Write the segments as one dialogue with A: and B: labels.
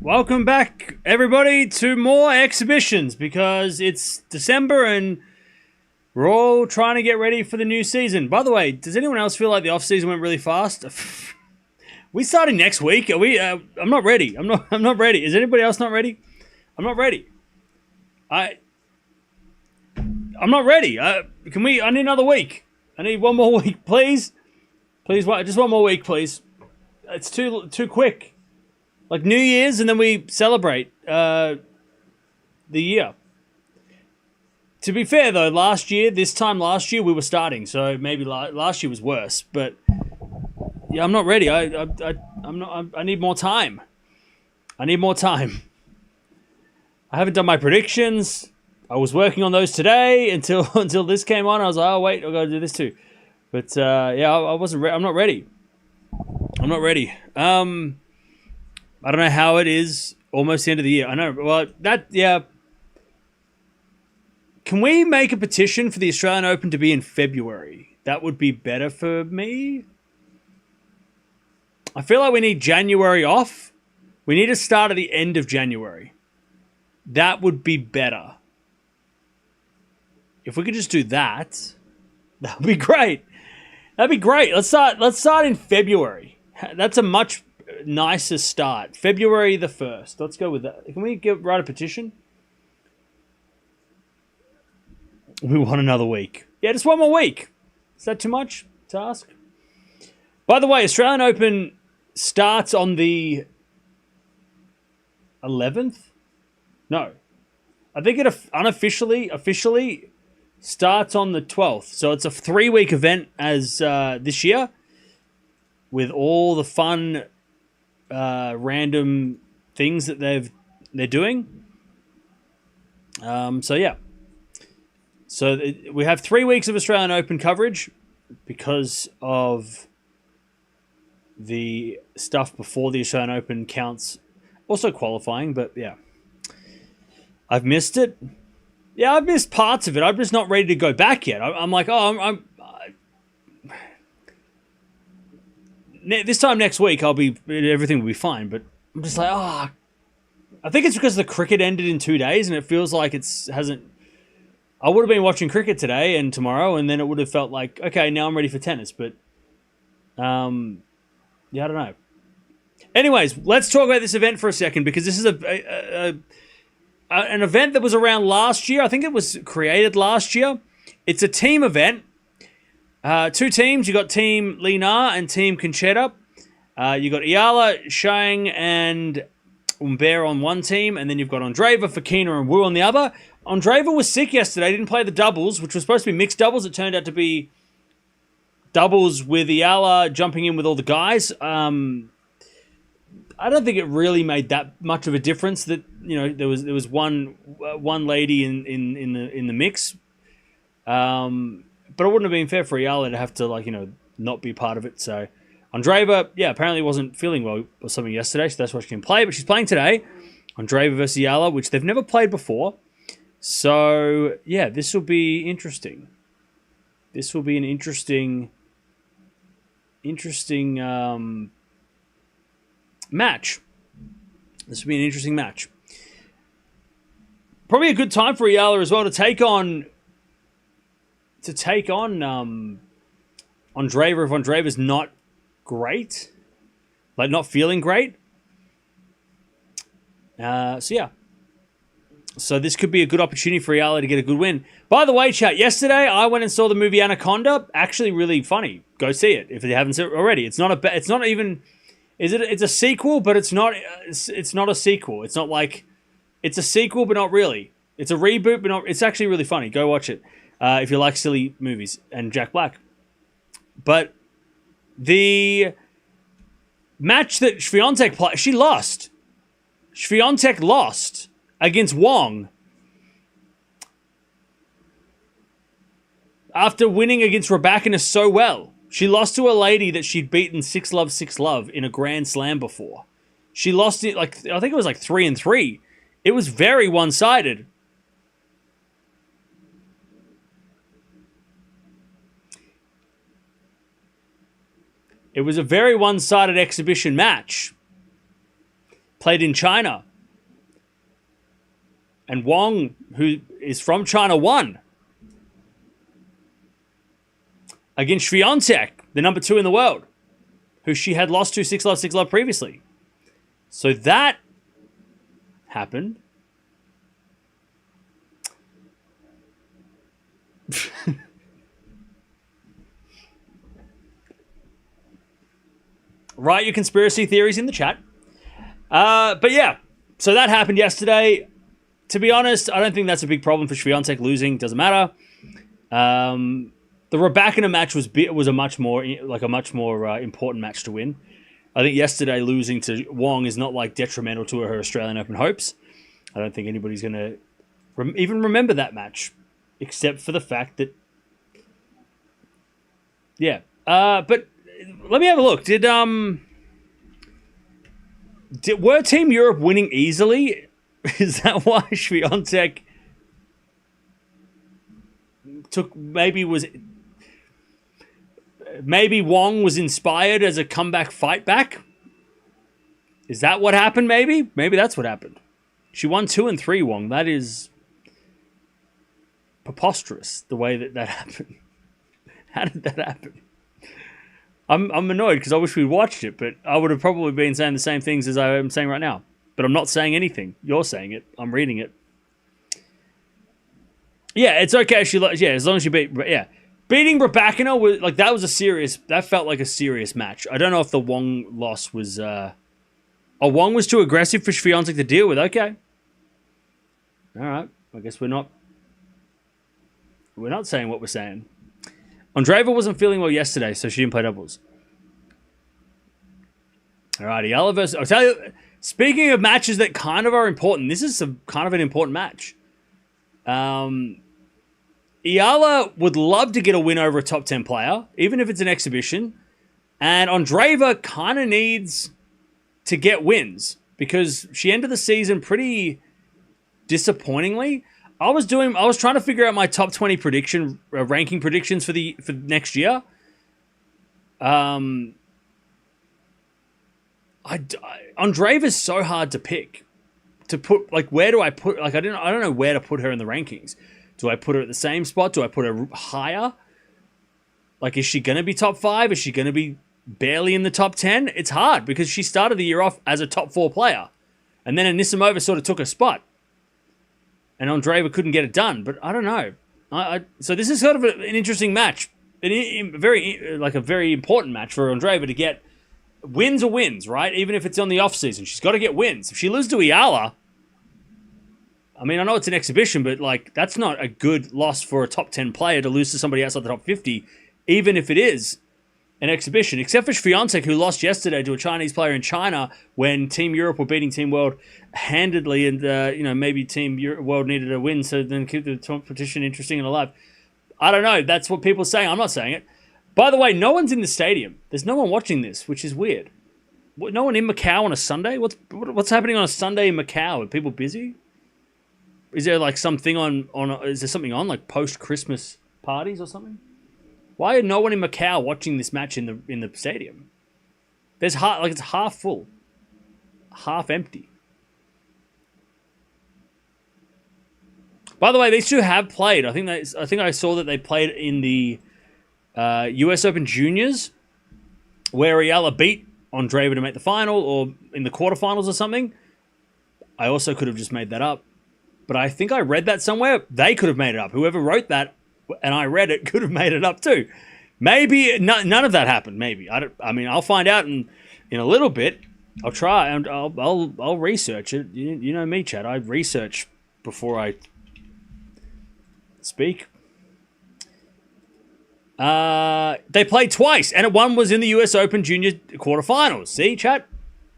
A: Welcome back, everybody, to more exhibitions because it's December and we're all trying to get ready for the new season. By the way, does anyone else feel like the off-season went really fast? We starting next week. Are we? I'm not ready. I'm not ready. Is anybody else not ready? I'm not ready. I'm not ready. I need another week. I need one more week, please. Please, just one more week, please. It's too quick. Like New Year's, and then we celebrate the year. To be fair, though, this time last year, we were starting, so maybe last year was worse. But yeah, I'm not ready. I'm not. I need more time. I need more time. I haven't done my predictions. I was working on those today until this came on. I was like, oh wait, I've got to do this too. But yeah, I wasn't. I'm not ready. I'm not ready. I don't know how it is almost the end of the year. I know. Well, yeah. Can we make a petition for the Australian Open to be in February? That would be better for me. I feel like we need January off. We need to start at the end of January. That would be better. If we could just do that, that would be great. That'd be great. Let's start in February. That's a much nicer start. February the 1st. Let's go with that. Can we write a petition? We want another week. Yeah, just one more week. Is that too much to ask? By the way, Australian Open starts on the 11th? No. I think it officially starts on the 12th. So it's a 3-week event as this year with all the fun random things that they're doing. So yeah. So we have 3 weeks of Australian Open coverage because of the stuff before the Australian Open counts. Also qualifying, but yeah. I've missed it. Yeah, I've missed parts of it. I'm just not ready to go back yet. I'm like, this time next week, everything will be fine. But I'm just like, I think it's because the cricket ended in 2 days, and it feels like hasn't. I would have been watching cricket today and tomorrow, and then it would have felt like, okay, now I'm ready for tennis. But, yeah, I don't know. Anyways, let's talk about this event for a second because this is an event that was around last year. I think it was created last year. It's a team event. 2 teams. You got Team Lina and Team Conchita. You got Eala, Shang, and Humbert on one team, and then you've got Andreeva, Fokina, and Wu on the other. Andreeva was sick yesterday. Didn't play the doubles, which was supposed to be mixed doubles. It turned out to be doubles with Eala jumping in with all the guys. I don't think it really made that much of a difference. That there was one lady in the mix. But it wouldn't have been fair for Eala to have to not be part of it. So Andreeva, yeah, apparently wasn't feeling well or something yesterday, so that's why she can play. But she's playing today. Andreeva versus Eala, which they've never played before. So yeah, this will be interesting. This will be an interesting match. This will be an interesting match. Probably a good time for Eala as well to take on Andreeva if Andreeva's not great, like not feeling great. So yeah. So this could be a good opportunity for Eala to get a good win. By the way, chat, yesterday I went and saw the movie Anaconda. Actually really funny. Go see it if you haven't seen it already. It's not even it's a sequel, but it's not a sequel. It's not like it's a sequel but not really. It's a reboot but not. It's actually really funny. Go watch it. If you like silly movies and Jack Black. But the match that Swiatek played, she lost. Swiatek lost against Wong after winning against Raducanu so well. She lost to a lady that she'd beaten 6-love, 6-love in a Grand Slam before. She lost it I think it was 3-3. It was very one-sided. It was a very one-sided exhibition match. played in China. And Wong, who is from China, won against Swiatek, the number 2 in the world, who she had lost to 6-love, 6-love previously. So that happened. Write your conspiracy theories in the chat. But yeah, so that happened yesterday. To be honest, I don't think that's a big problem for Swiatek losing. Doesn't matter. The Raducanu match was a much more important match to win. I think yesterday losing to Wong is not like detrimental to her Australian Open hopes. I don't think anybody's going to even remember that match, except for the fact that, yeah. But let me have a look. Were Team Europe winning easily? Is that why Swiatek maybe Wong was inspired as a comeback fight back? Is that what happened? Maybe that's what happened. She won 2 and 3, Wong. That is preposterous, the way that happened. How did that happen? I'm annoyed because I wish we watched it, but I would have probably been saying the same things as I am saying right now. But I'm not saying anything. You're saying it. I'm reading it. Yeah, it's okay. As long as you beat. Yeah, beating Raducanu was like that felt like a serious match. I don't know if the Wong loss was. Wong was too aggressive for Swiatek to deal with. Okay. All right. I guess we're not saying what we're saying. Andreeva wasn't feeling well yesterday, so she didn't play doubles. All right, Eala versus. I'll tell you. Speaking of matches that kind of are important, this is kind of an important match. Eala would love to get a win over a top 10 player, even if it's an exhibition. And Andreeva kind of needs to get wins because she ended the season pretty disappointingly. I was trying to figure out my top 20 ranking predictions for next year. Andreeva's so hard to pick. To put, like, where do I put, like, I don't know where to put her in the rankings. Do I put her at the same spot? Do I put her higher? Like, is she going to be top 5? Is she going to be barely in the top 10? It's hard because she started the year off as a top 4 player. And then Anisimova sort of took her spot. And Andreeva couldn't get it done. But I don't know. So this is sort of an interesting match. A very important match for Andreeva to get. Wins are wins, right? Even if it's on the off season, she's got to get wins. If she loses to Eala, I mean, I know it's an exhibition, but like that's not a good loss for a top 10 player to lose to somebody outside the top 50, even if it is an exhibition. Except for Swiatek, who lost yesterday to a Chinese player in China when Team Europe were beating Team World handedly, and maybe Team World needed a win so then keep the competition interesting and alive. I don't know. That's what people say. I'm not saying it. By the way, no one's in the stadium. There's no one watching this, which is weird. No one in Macau on a Sunday? What's happening on a Sunday in Macau? Are people busy? Is there like something is there something on like post-Christmas parties or something? Why are no one in Macau watching this match in the stadium? It's half full, half empty. By the way, these two have played. I think I saw that they played in the US Open Juniors, where Eala beat Andreeva to make the final, or in the quarterfinals or something. I also could have just made that up, but I think I read that somewhere. They could have made it up. Whoever wrote that, and I read it, could have made it up too. Maybe none of that happened. Maybe I'll find out in a little bit. I'll try and I'll research it. You know me, Chad. I research before I speak. They played twice, and one was in the US Open Junior quarterfinals. See, chat?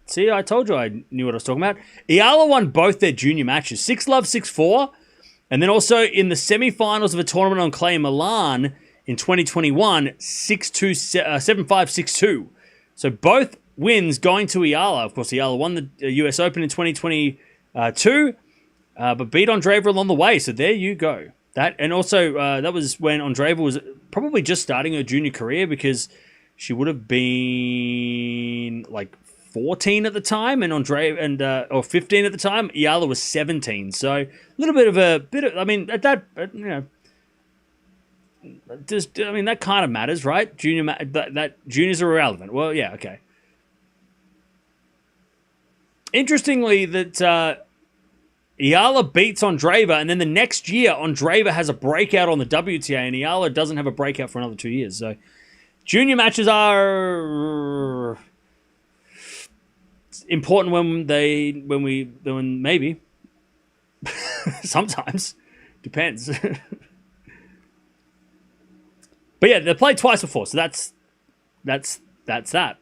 A: See, I told you I knew what I was talking about. Eala won both their junior matches, 6-love, 6-4, and then also in the semifinals of a tournament on clay in Milan in 2021, 6-2, 7-5, 6-2. So both wins going to Eala. Of course, Eala won the US Open in 2022, but beat Andreeva along the way. So there you go. And also, that was when Andreeva was probably just starting her junior career, because she would have been like 14 at the time, and or 15 at the time. Eala was 17. So a little bit of I mean, at that, that kind of matters, right? That juniors are irrelevant. Well, yeah, okay. Interestingly, that Eala beats Andreeva, and then the next year, Andreeva has a breakout on the WTA, and Eala doesn't have a breakout for another 2 years. So, junior matches are important when maybe sometimes depends. But yeah, they played twice before, so that's that.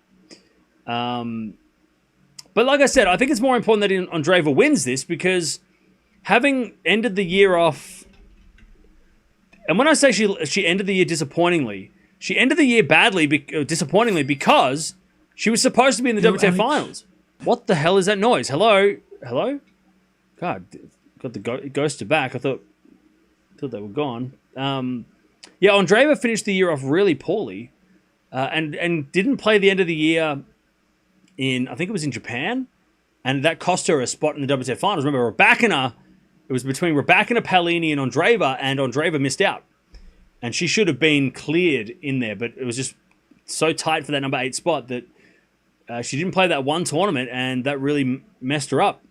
A: But like I said, I think it's more important that Andreeva wins this because having ended the year off, and when I say she ended the year disappointingly, she ended the year disappointingly because she was supposed to be in the WTA finals. What the hell is that noise? Hello? God, got the ghosted back. I thought they were gone. Yeah, Andreeva finished the year off really poorly, and didn't play the end of the year I think it was in Japan, and that cost her a spot in the WTA finals. Remember, it was between Raducanu, Paolini, and Andreeva missed out. And she should have been cleared in there, but it was just so tight for that number 8 spot that she didn't play that one tournament, and that really messed her up.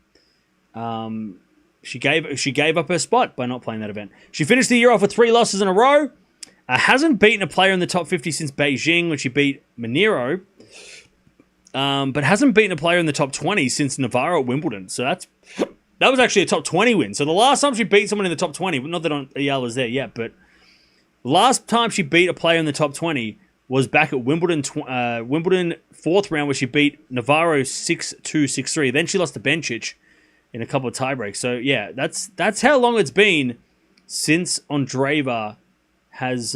A: She gave up her spot by not playing that event. She finished the year off with 3 losses in a row. Hasn't beaten a player in the top 50 since Beijing, when she beat Moniro. But hasn't beaten a player in the top 20 since Navarro at Wimbledon. So that was actually a top 20 win. So the last time she beat someone in the top 20, not that Eala's there yet, but last time she beat a player in the top 20 was back at Wimbledon 4th round, where she beat Navarro 6-2, 6-3. Then she lost to Bencic in a couple of tiebreaks. So yeah, that's how long it's been since Andreeva has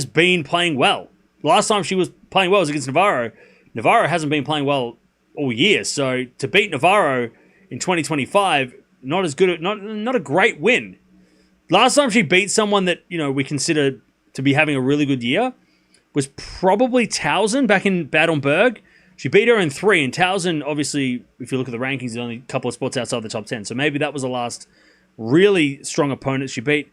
A: been playing well. Last time she was playing well was against Navarro. Navarro hasn't been playing well all year, so to beat Navarro in 2025, not as good, not a great win. Last time she beat someone that we consider to be having a really good year was probably Towson back in Bad Homburg. She beat her in 3, and Towson, obviously, if you look at the rankings, is only a couple of spots outside the top 10. So maybe that was the last really strong opponent she beat.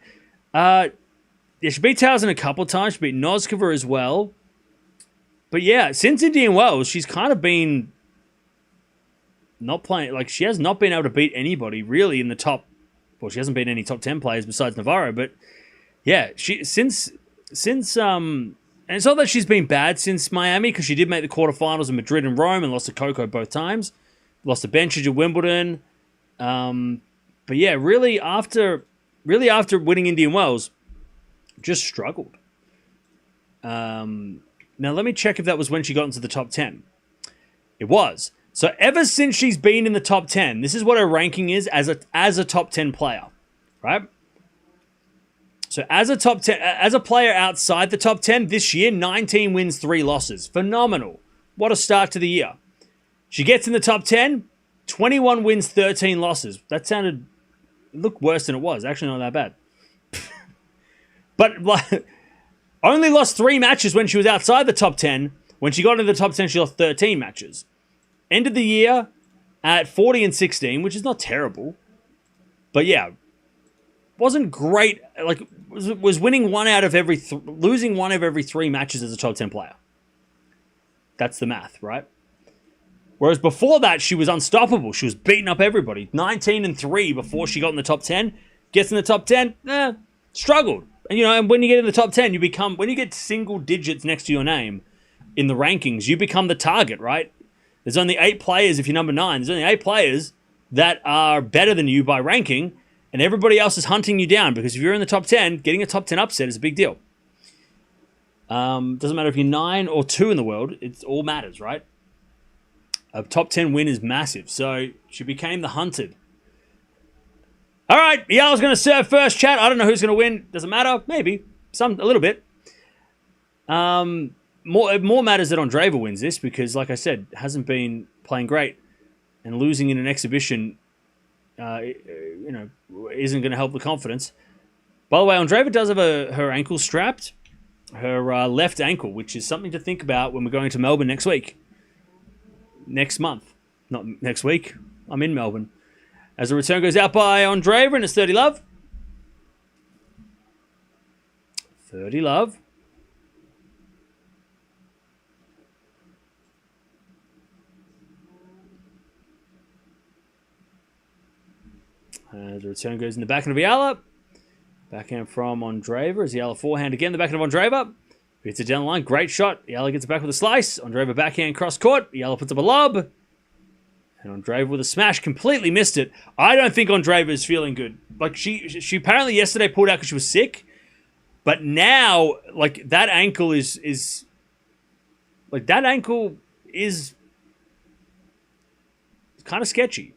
A: She beat Towson a couple of times. She beat Noskova as well. But yeah, since Indian Wells, she's kind of been not playing. Like, she has not been able to beat anybody really in the top. Well, she hasn't beaten any top 10 players besides Navarro. But yeah, since and it's not that she's been bad since Miami, because she did make the quarterfinals in Madrid and Rome and lost to Coco both times. Lost to Bencic at Wimbledon. But yeah, really after winning Indian Wells, just struggled. Now, let me check if that was when she got into the top 10. It was. So, ever since she's been in the top 10, this is what her ranking is as a top 10 player, right? So, as a player outside the top 10 this year, 19 wins, 3 losses. Phenomenal. What a start to the year. She gets in the top 10, 21 wins, 13 losses. It looked worse than it was. Actually, not that bad. But only lost 3 matches when she was outside the top 10. When she got into the top 10, she lost 13 matches. Ended the year at 40-16, which is not terrible. But yeah, wasn't great. Like, was winning losing one of every 3 matches as a top 10 player. That's the math, right? Whereas before that, she was unstoppable. She was beating up everybody. 19-3 before she got in the top 10. Gets in the top 10, struggled. And when you get in the top 10, when you get single digits next to your name in the rankings, you become the target, right? There's only 8 players if you're number 9. There's only 8 players that are better than you by ranking, and everybody else is hunting you down, because if you're in the top 10, getting a top 10 upset is a big deal. Doesn't matter if you're 9 or 2 in the world, it all matters, right? A top 10 win is massive, so she became the hunted. All right, Eala's going to serve first, chat. I don't know who's going to win. Doesn't matter. Maybe. A little bit. More matters that Andreeva wins this, because, like I said, hasn't been playing great, and losing in an exhibition, isn't going to help the confidence. By the way, Andreeva does have her ankle strapped, her left ankle, which is something to think about when we're going to Melbourne next week. next month. Not next week. I'm in Melbourne. As the return goes out by Andreeva, and it's 30 love. 30 love. As the return goes in the backhand of Eala. Backhand from Andreeva. As Eala forehand again. The backhand of Andreeva. Beats it down the line. Great shot. Eala gets it back with a slice. Andreeva backhand cross court. Eala puts up a lob. And Andreeva with a smash. Completely missed it. I don't think Andreeva is feeling good. Like, she apparently yesterday pulled out because she was sick. But now, like, that ankle is like, that ankle is kind of sketchy.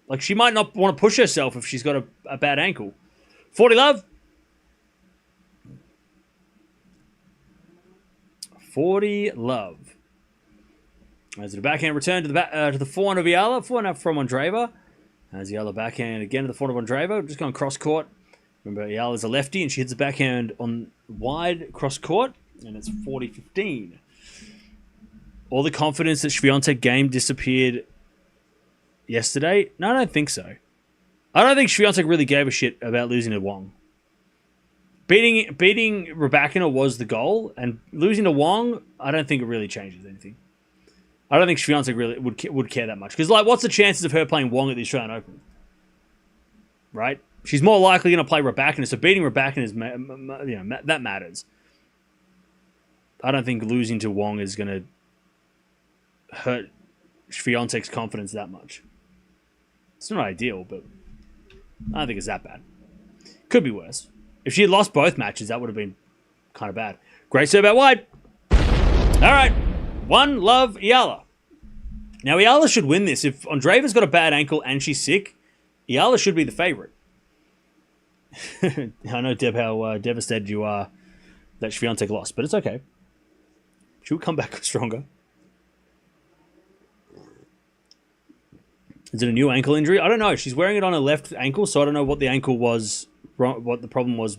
A: Like, she might not want to push herself if she's got a bad ankle. 40 love. 40 love. As the backhand return to the forehand of Eala. Forehand from Andreeva. As Eala backhand again to the forehand of Andreeva. Just going cross court. Remember, Eala's a lefty and she hits the backhand on wide cross court. And it's 40-15. All the confidence that Swiatek game disappeared yesterday? No, I don't think so. I don't think Swiatek really gave a shit about losing to Wong. Beating Raducanu was the goal, and losing to Wong, I don't think it really changes anything. I don't think Swiatek really would care that much. Because, like, what's the chances of her playing Wong at the Australian Open? Right? She's more likely going to play Raducanu, so beating Raducanu is, that matters. I don't think losing to Wong is going to hurt Swiatek's confidence that much. It's not ideal, but I don't think it's that bad. Could be worse. If she had lost both matches, that would have been kind of bad. Great serve out wide. All right. 1 love Eala. Now, Eala should win this. If Andreeva's got a bad ankle and she's sick, Eala should be the favorite. I know, Deb, how devastated you are that Swiatek lost, but it's okay. She'll come back stronger. Is it a new ankle injury? I don't know. She's wearing it on her left ankle, so I don't know what the ankle was, what the problem was.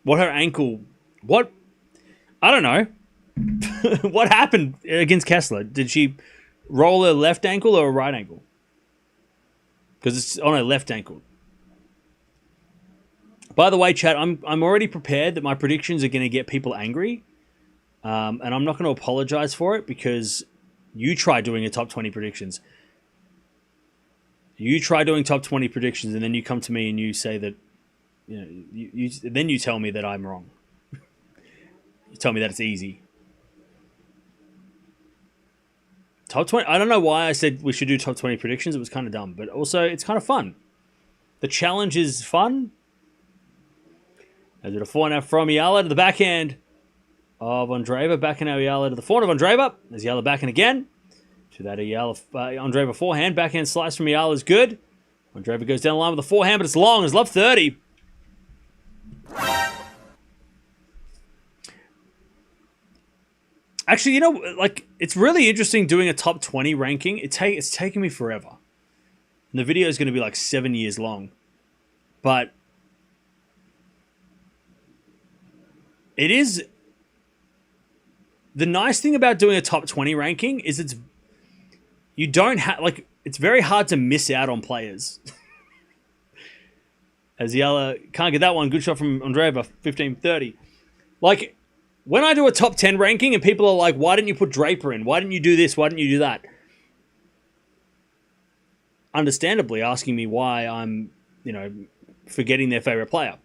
A: What her ankle... What? I don't know. What happened against Kessler? Did she roll her left ankle or her right ankle? Because it's on her left ankle. By the way, chat, I'm already prepared that my predictions are going to get people angry. And I'm not going to apologize for it because you try doing a top 20 predictions. You try doing top 20 predictions, and then you come to me and you say that, then you tell me that I'm wrong. You tell me that it's easy. Top 20, I don't know why I said we should do top 20 predictions. It was kind of dumb, but also it's kind of fun. The challenge is fun. As it a forehand from Eala to the backhand of Andreeva. Backhand of Eala to the forehand of Andreeva. There's Eala backhand again. To that Andreeva forehand. Backhand slice from Eala is good. Andreeva goes down the line with the forehand, but it's long. It's love 30. Actually, it's really interesting doing a top 20 ranking. It's taken me forever. And the video is going to be like 7 years long. But it is... The nice thing about doing a top 20 ranking is you don't have, it's very hard to miss out on players. As Eala can't get that one. Good shot from Andreeva, 15-30. When I do a top 10 ranking and people are like, why didn't you put Draper in? Why didn't you do this? Why didn't you do that? Understandably asking me why I'm, forgetting their favorite player.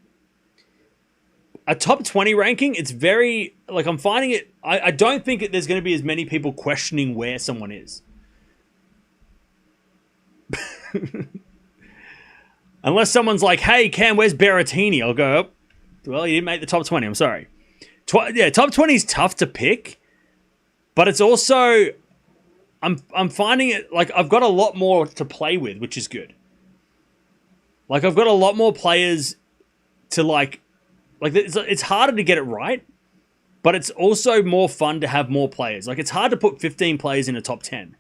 A: A top 20 ranking, it's very, I'm finding it, I don't think there's going to be as many people questioning where someone is. Unless someone's like, hey, Cam, where's Berrettini? I'll go, well, you didn't make the top 20. I'm sorry. Top 20 is tough to pick, but it's also, I'm finding it, I've got a lot more to play with, which is good. I've got a lot more players to, it's harder to get it right, but it's also more fun to have more players. It's hard to put 15 players in a top 10.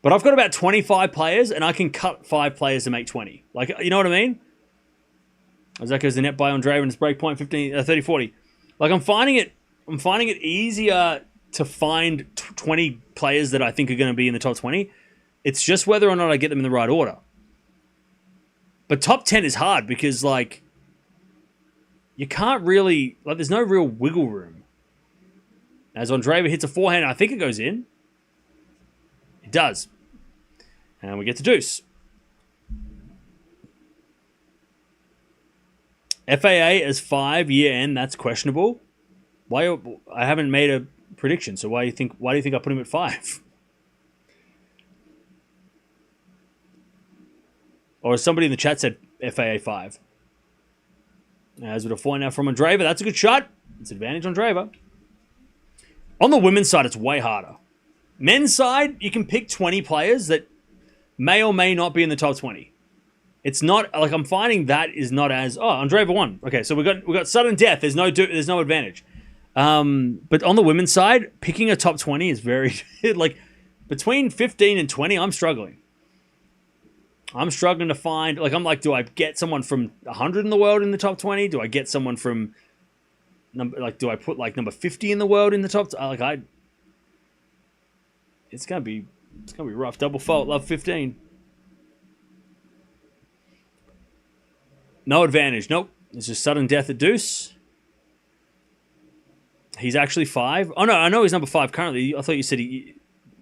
A: But I've got about 25 players, and I can cut 5 players to make 20. You know what I mean? As that goes the net by Andreeva, and it's break point 30-40. I'm finding it easier to find 20 players that I think are going to be in the top 20. It's just whether or not I get them in the right order. But top 10 is hard because, like, you can't really... Like, there's no real wiggle room. As Andreeva hits a forehand, I think it goes in. It does. And we get to deuce. FAA as 5 year end, that's questionable. Why? I haven't made a prediction, so why do you think I put him at 5? Or somebody in the chat said FAA 5. As with a 4 now from Andreeva, that's a good shot. It's advantage Andreeva. On the women's side, it's way harder. Men's side, you can pick 20 players that may or may not be in the top 20. It's not like I'm finding that is not as Andreeva won. Okay, so we got sudden death. There's no advantage. But on the women's side, picking a top 20 is very like between 15 and 20. I'm struggling. I'm struggling to find like I'm like, do I get someone from 100 in the world in the top 20? Do I get someone from do I put like number 50 in the world in the top? It's gonna be rough. Double fault. Love 15. No advantage. Nope. It's just sudden death at deuce. He's actually 5. Oh, no. I know he's number 5 currently. I thought you said you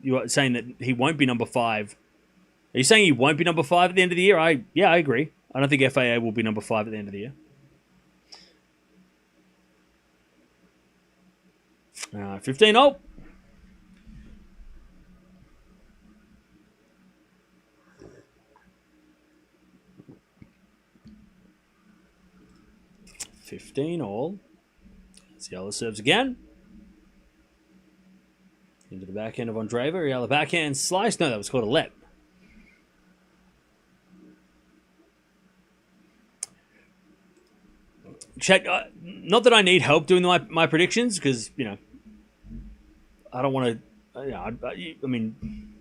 A: were saying that he won't be number 5. Are you saying he won't be number 5 at the end of the year? Yeah, I agree. I don't think FAA will be number 5 at the end of the year. 15. Oh. All. Eala serves again. Into the backhand of Andreeva. Eala backhand slice. No, that was called a let. Chat, not that I need help doing my predictions, because, you know, I don't want to... I mean,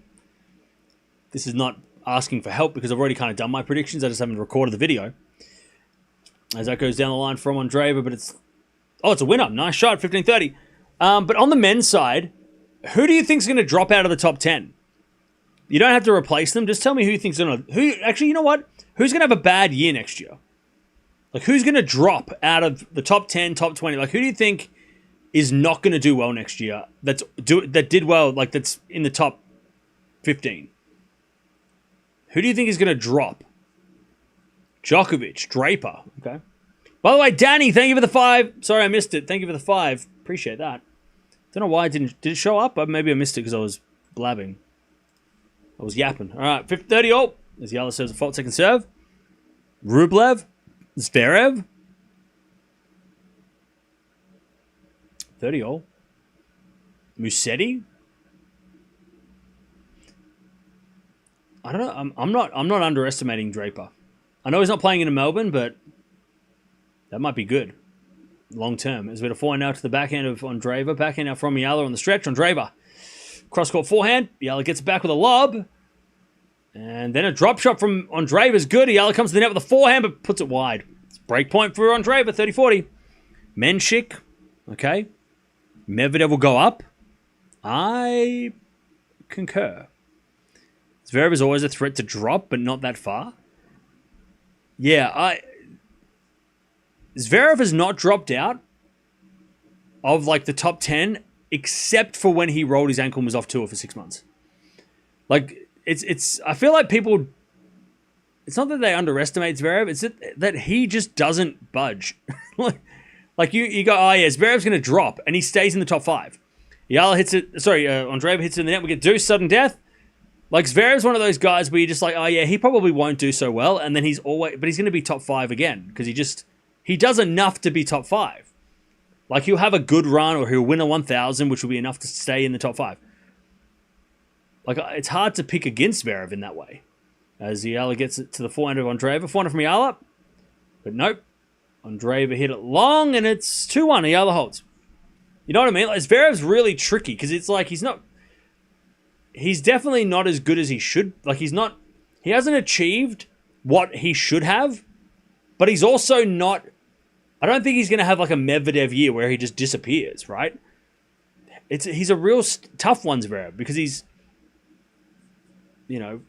A: this is not asking for help because I've already kind of done my predictions. I just haven't recorded the video. As that goes down the line from Andreeva, but it's a winner. Nice shot, 15-30. But on the men's side, who do you think is going to drop out of the top 10? You don't have to replace them. Just tell me who you think's going to... Actually, you know what? Who's going to have a bad year next year? Like, who's going to drop out of the top 10, top 20? Like, who do you think is not going to do well next year that did well, like, that's in the top 15? Who do you think is going to drop? Djokovic, Draper. Okay. By the way, Danny, thank you for the 5. Sorry, I missed it. Thank you for the 5. Appreciate that. Don't know why it didn't. Did it show up? Maybe I missed it because I was blabbing. I was yapping. All right, 30 all. As Eala serves a fault second serve. Rublev, Zverev. 30 all. Musetti. I don't know. I'm not underestimating Draper. I know he's not playing in Melbourne, but that might be good long term. As we're to forehand now to the backhand of Andreeva. Backhand now from Eala on the stretch. Andreeva. Cross-court forehand. Eala gets it back with a lob. And then a drop shot from Andreeva is good. Eala comes to the net with a forehand, but puts it wide. It's break point for Andreeva, 30-40. Menchik. Okay. Medvedev will go up. I concur. Zverev is always a threat to drop, but not that far. Yeah, Zverev has not dropped out of like the top 10 except for when he rolled his ankle and was off tour for 6 months. Like it's I feel like people, it's not that they underestimate Zverev, it's that he just doesn't budge. like you go, oh yeah, Zverev's going to drop and he stays in the top 5. Eala hits it, Andreeva hits it in the net, we get deuce, sudden death. Like, Zverev's one of those guys where you're just like, oh yeah, he probably won't do so well, and then he's going to be top 5 again, because he does enough to be top 5. Like, he'll have a good run, or he'll win a 1,000, which will be enough to stay in the top 5. Like, it's hard to pick against Zverev in that way. As Eala gets it to the forehand of Andreeva. Forehand from Eala. But nope. Andreeva hit it long, and it's 2-1. Eala holds. You know what I mean? Like, Zverev's really tricky, because it's like he's definitely not as good as he should. Like, he hasn't achieved what he should have, but he's also not, I don't think he's going to have like a Medvedev year where he just disappears, right? he's a real tough one, Zverev, because he's, you know,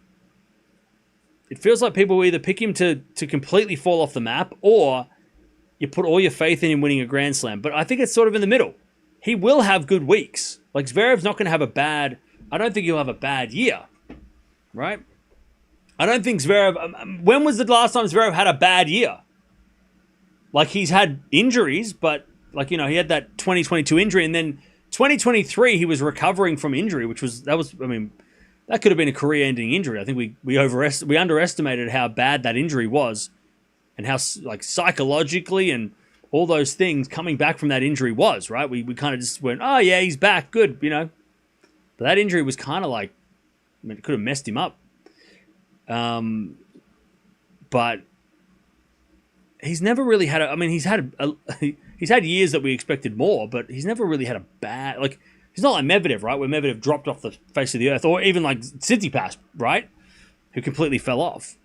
A: it feels like people will either pick him to completely fall off the map, or you put all your faith in him winning a Grand Slam. But I think it's sort of in the middle. He will have good weeks. Like, Zverev's not going to have I don't think he'll have a bad year, right? I don't think Zverev... when was the last time Zverev had a bad year? Like, he's had injuries, but, like, you know, he had that 2022 injury, and then 2023 he was recovering from injury, that could have been a career-ending injury. I think we underestimated how bad that injury was, and how, like, psychologically and all those things coming back from that injury was, right? We kind of just went, oh yeah, he's back, good, you know. But that injury was kind of like, it could have messed him up. But he's never really had he's had years that we expected more, but he's never really had a bad, like, he's not like Medvedev, right? Where Medvedev dropped off the face of the earth, or even like Tsitsipas, right? Who completely fell off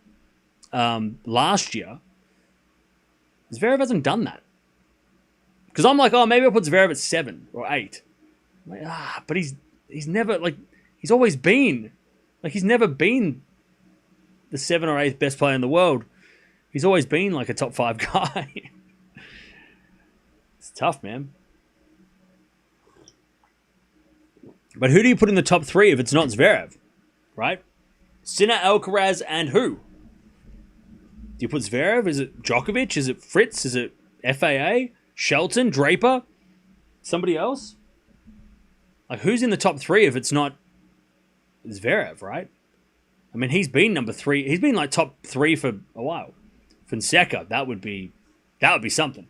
A: last year. Zverev hasn't done that. Because I'm like, oh, maybe I'll put Zverev at 7 or 8. I'm like, but he's never, like, he's always been, like, he's never been the 7th or 8th best player in the world. He's always been like a top 5 guy. It's tough, man. But who do you put in the top 3 if it's not Zverev, right? Sinner, Alcaraz, and who? Do you put Zverev? Is it Djokovic? Is it Fritz? Is it FAA? Shelton? Draper? Somebody else? Like, who's in the top 3 if it's not Zverev, right? I mean, he's been number 3. He's been like top 3 for a while. Fonseca, that would be something.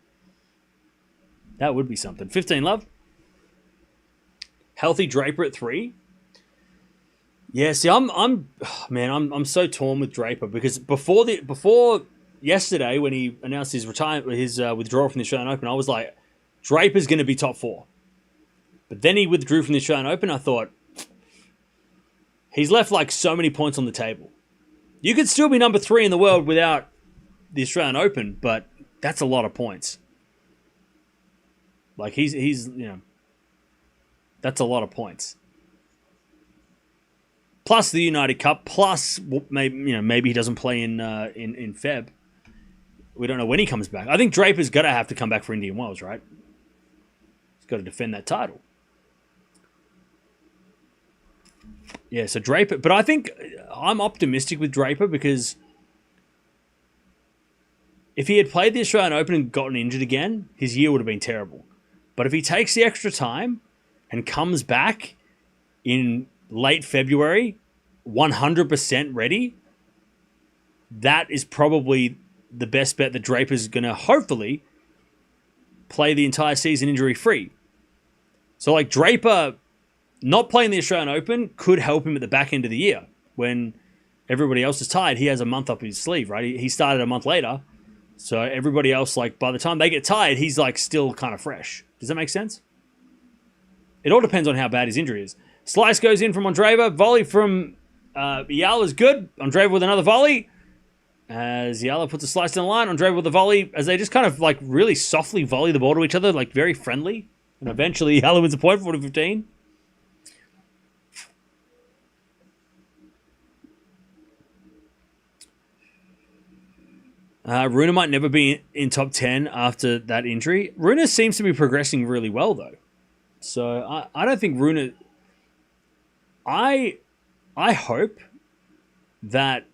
A: That would be something. 15 love. Healthy Draper at 3. Yeah, see, I'm so torn with Draper, because before yesterday when he announced his retirement, his withdrawal from the Australian Open, I was like, Draper's going to be top 4. But then he withdrew from the Australian Open. I thought, he's left like so many points on the table. You could still be number 3 in the world without the Australian Open, but that's a lot of points. Like, he's you know, that's a lot of points. Plus the United Cup, plus maybe he doesn't play in Feb. We don't know when he comes back. I think Draper's got to have to come back for Indian Wells, right? He's got to defend that title. Yeah, so Draper, but I think I'm optimistic with Draper, because if he had played the Australian Open and gotten injured again, his year would have been terrible. But if he takes the extra time and comes back in late February, 100% ready, that is probably the best bet that Draper's going to hopefully play the entire season injury-free. So, like, Draper not playing the Australian Open could help him at the back end of the year when everybody else is tired. He has a month up his sleeve, right? He started a month later. So everybody else, like, by the time they get tired, he's, like, still kind of fresh. Does that make sense? It all depends on how bad his injury is. Slice goes in from Andreeva. Volley from Eala is good. Andreeva with another volley. As Eala puts a slice in the line, Andreeva with a volley, as they just kind of, like, really softly volley the ball to each other, like, very friendly. And eventually Eala wins a point, 40-15. Rune might never be in top 10 after that injury. Rune seems to be progressing really well, though. So I don't think Rune... I hope that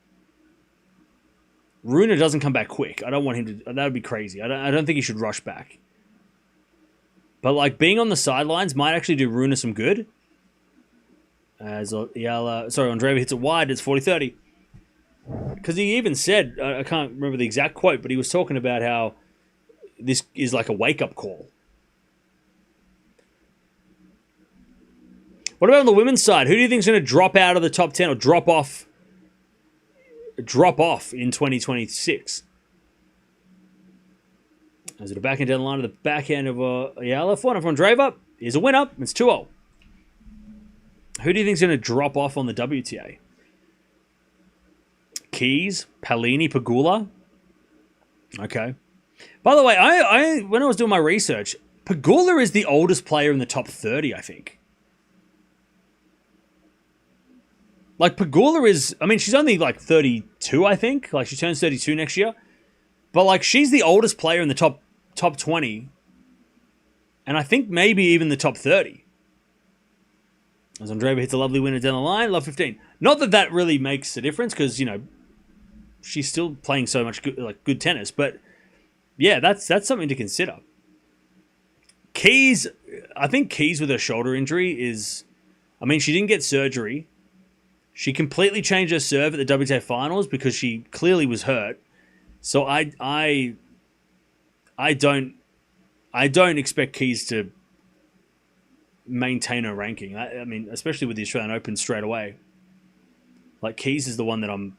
A: Rune doesn't come back quick. I don't want him to... That would be crazy. I don't think he should rush back. But, like, being on the sidelines might actually do Rune some good. As Andreeva hits it wide, it's 40-30. Because he even said, I can't remember the exact quote, but he was talking about how this is like a wake-up call. What about on the women's side? Who do you think is going to drop out of the top 10 or drop off in 2026? Is it a backhand down the line to the backhand of Eala? 4-0 from Andreeva. Here's a winner. It's 2-0. Who do you think is going to drop off on the WTA? Keys, Palini, Pegula. Okay. By the way, I when I was doing my research, Pegula is the oldest player in the top 30, I think. Like, Pegula is... I mean, she's only, like, 32, I think. Like, she turns 32 next year. But, like, she's the oldest player in the top 20. And I think maybe even the top 30. As Andreeva hits a lovely winner down the line. Love 15. Not that that really makes a difference because, you know, she's still playing so much good tennis. But, yeah, that's something to consider. Keys... I think Keys with her shoulder injury is... I mean, she didn't get surgery. She completely changed her serve at the WTA finals because she clearly was hurt. So I don't expect Keys to maintain her ranking. I mean, especially with the Australian Open straight away. Like, Keys is the one that I'm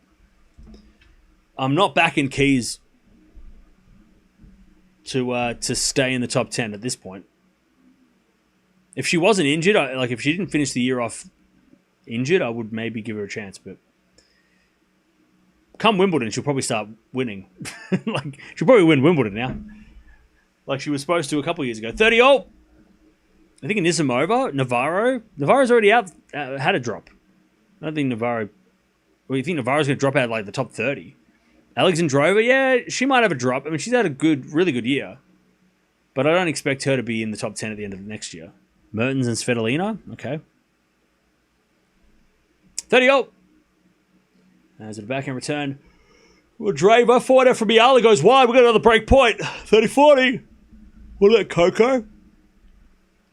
A: not backing Keys to stay in the top 10 at this point. If she wasn't injured, if she didn't finish the year off injured, I would maybe give her a chance. But come Wimbledon, she'll probably start winning. Like, she'll probably win Wimbledon now. Like she was supposed to a couple of years ago. 30-all. I think Anisimova, Navarro's already out, had a drop. I don't think Navarro... Well, you think Navarro's going to drop out like the top 30? Alexandrova, yeah, she might have a drop. I mean, she's had a really good year. But I don't expect her to be in the top 10 at the end of next year. Mertens and Svitolina, okay. 30-all. As a backhand return. Andreeva, forward out from Eala, goes wide. We've got another break point. 30-40. What about Coco?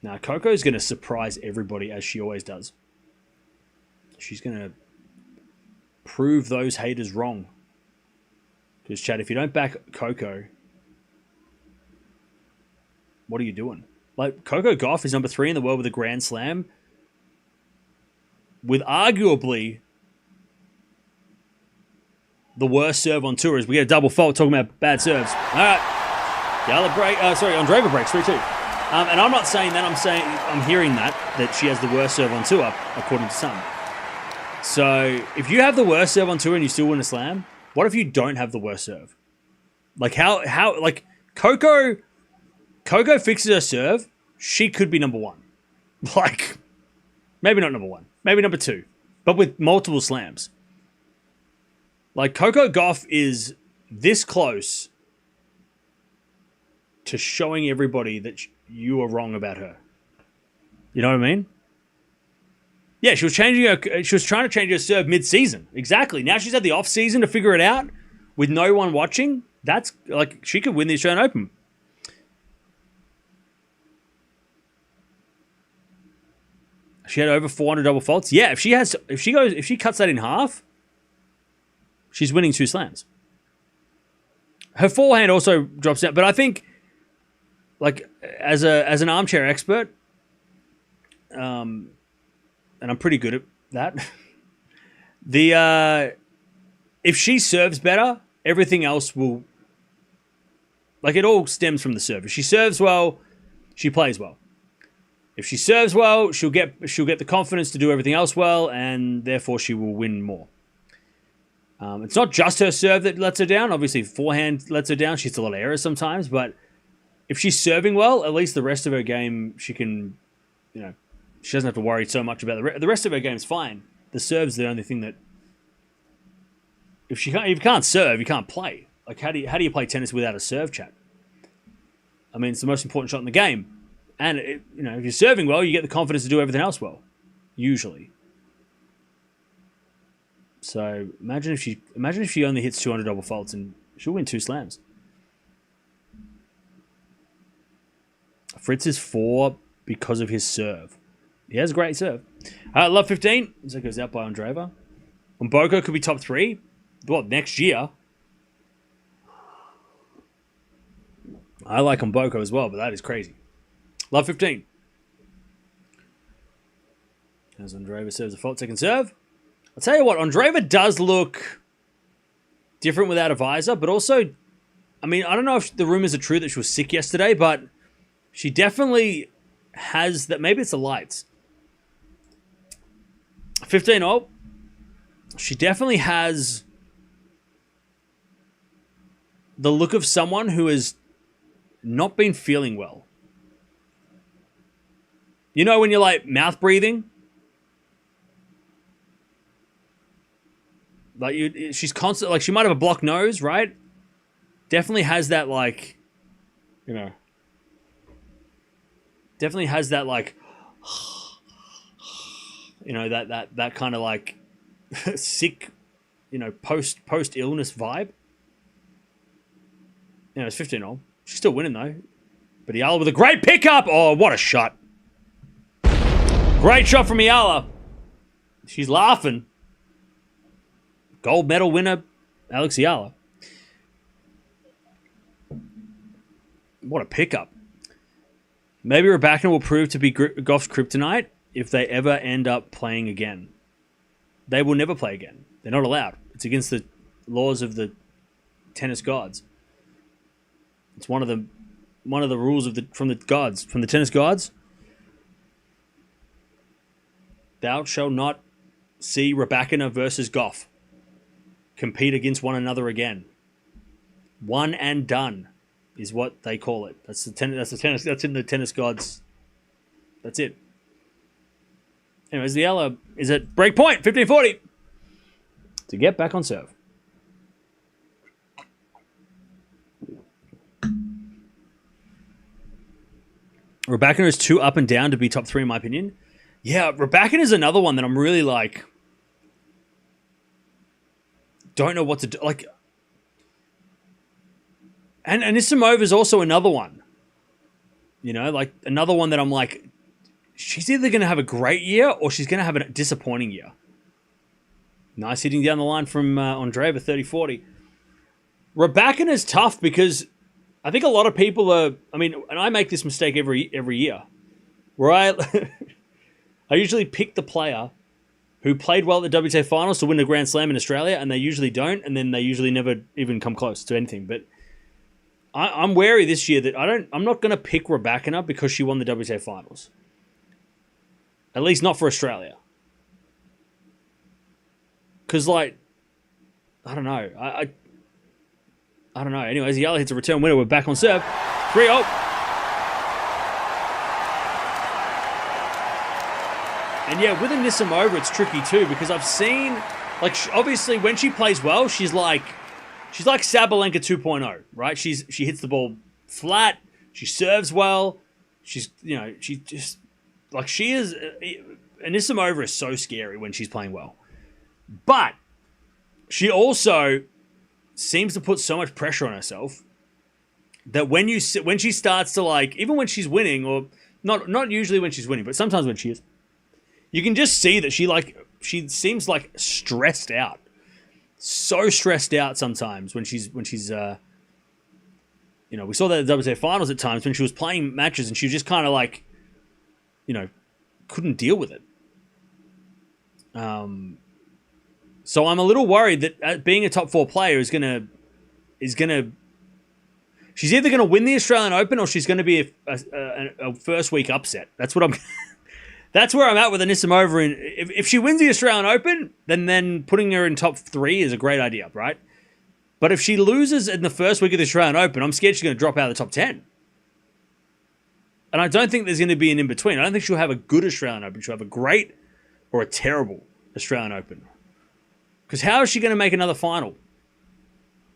A: Now, Coco's going to surprise everybody, as she always does. She's going to prove those haters wrong. Because, Chad, if you don't back Coco, what are you doing? Like, Coco Gauff is number 3 in the world with a Grand Slam. With arguably the worst serve on tour. As we get a double fault talking about bad serves. All right. Andreeva breaks 3-2. And I'm not saying that. I'm hearing that she has the worst serve on tour, according to some. So if you have the worst serve on tour and you still win a slam, what if you don't have the worst serve? Like like Coco fixes her serve, she could be number 1. Like, maybe not number 1, maybe number 2, but with multiple slams. Like, Coco Gauff is this close to showing everybody that you are wrong about her. You know what I mean? Yeah, she was trying to change her serve mid-season. Exactly. Now she's had the off-season to figure it out with no one watching. That's, like, she could win the Australian Open. She had over 400 double faults. Yeah, if she cuts that in half, she's winning 2 slams. Her forehand also drops down, but I think, like, as an armchair expert, and I'm pretty good at that. If she serves better, everything else will, like, it all stems from the serve. If she serves well, she plays well. If she serves well, she'll get the confidence to do everything else well, and therefore she will win more. It's not just her serve that lets her down. Obviously, forehand lets her down. She hits a lot of errors sometimes, but if she's serving well, at least the rest of her game, she can, you know, she doesn't have to worry so much about the rest of her game is fine. The serve's the only thing that, if you can't serve, you can't play. Like, how do you play tennis without a serve, chat? I mean, it's the most important shot in the game. And, if you're serving well, you get the confidence to do everything else well, usually. So imagine if she only hits 200 double faults and she'll win 2 slams. Fritz is 4 because of his serve. He has a great serve. Love 15. So it goes out by Andreeva. Mboko could be top 3. What, next year? I like Mboko as well, but that is crazy. Love 15. As Andreeva serves a fault second serve. I'll tell you what, Andreeva does look different without a visor, but also, I mean, I don't know if the rumors are true that she was sick yesterday, but she definitely has that. Maybe it's the lights. 15-all. She definitely has the look of someone who has not been feeling well. You know when you're like mouth breathing? Like she's constant. Like she might have a blocked nose, right? Definitely has that like, you know. Definitely has that like, you know, that kind of like sick, you know, post illness vibe. You know, it's 15-all. She's still winning though. But Eala with a great pickup. Oh, what a shot! Great shot from Eala. She's laughing. Gold medal winner, Alex Eala. What a pickup. Maybe Raducanu will prove to be Gauff's kryptonite if they ever end up playing again. They will never play again. They're not allowed. It's against the laws of the tennis gods. It's one of the rules from the tennis gods. Thou shalt not see Raducanu versus Gauff compete against one another again. One and done is what they call it. That's in the tennis gods. That's it. Anyways, the Eala is at break point, 15-40, to get back on serve. Raducanu is too up and down to be top 3 in my opinion. Yeah, Raducanu is another one that I'm really like, don't know what to do. Like, and Anisimova is also another one. You know, like another one that I'm like, she's either going to have a great year or she's going to have a disappointing year. Nice hitting down the line from Andreeva, 30-40. Raducanu is tough because I think a lot of people are, I mean, and I make this mistake every year, where I usually pick the player who played well at the WTA finals to win a Grand Slam in Australia, and they usually don't, and then they usually never even come close to anything. But I'm wary this year that I'm not going to pick Raducanu because she won the WTA finals. At least not for Australia. Because, like, I don't know. I don't know. Anyways, Eala hits a return winner. We're back on serve. 3-0. And yeah, with Anisimova, it's tricky too because I've seen, like, obviously when she plays well, she's like Sabalenka 2.0, right? She hits the ball flat. She serves well. She just like she is. Anisimova is so scary when she's playing well, but she also seems to put so much pressure on herself that when she starts to, like, even when she's winning, or not usually when she's winning, but sometimes when she is, you can just see that she seems like stressed out. So stressed out sometimes when she's you know, we saw that at the WTA finals at times when she was playing matches and she was just kind of like, you know, couldn't deal with it. So I'm a little worried that being a top 4 player is gonna she's either gonna win the Australian Open or she's gonna be a first week upset. That's what I'm. That's where I'm at with Anisimova. If she wins the Australian Open, then putting her in top 3 is a great idea, right? But if she loses in the first week of the Australian Open, I'm scared she's going to drop out of the top 10. And I don't think there's going to be an in-between. I don't think she'll have a good Australian Open. She'll have a great or a terrible Australian Open. Because how is she going to make another final?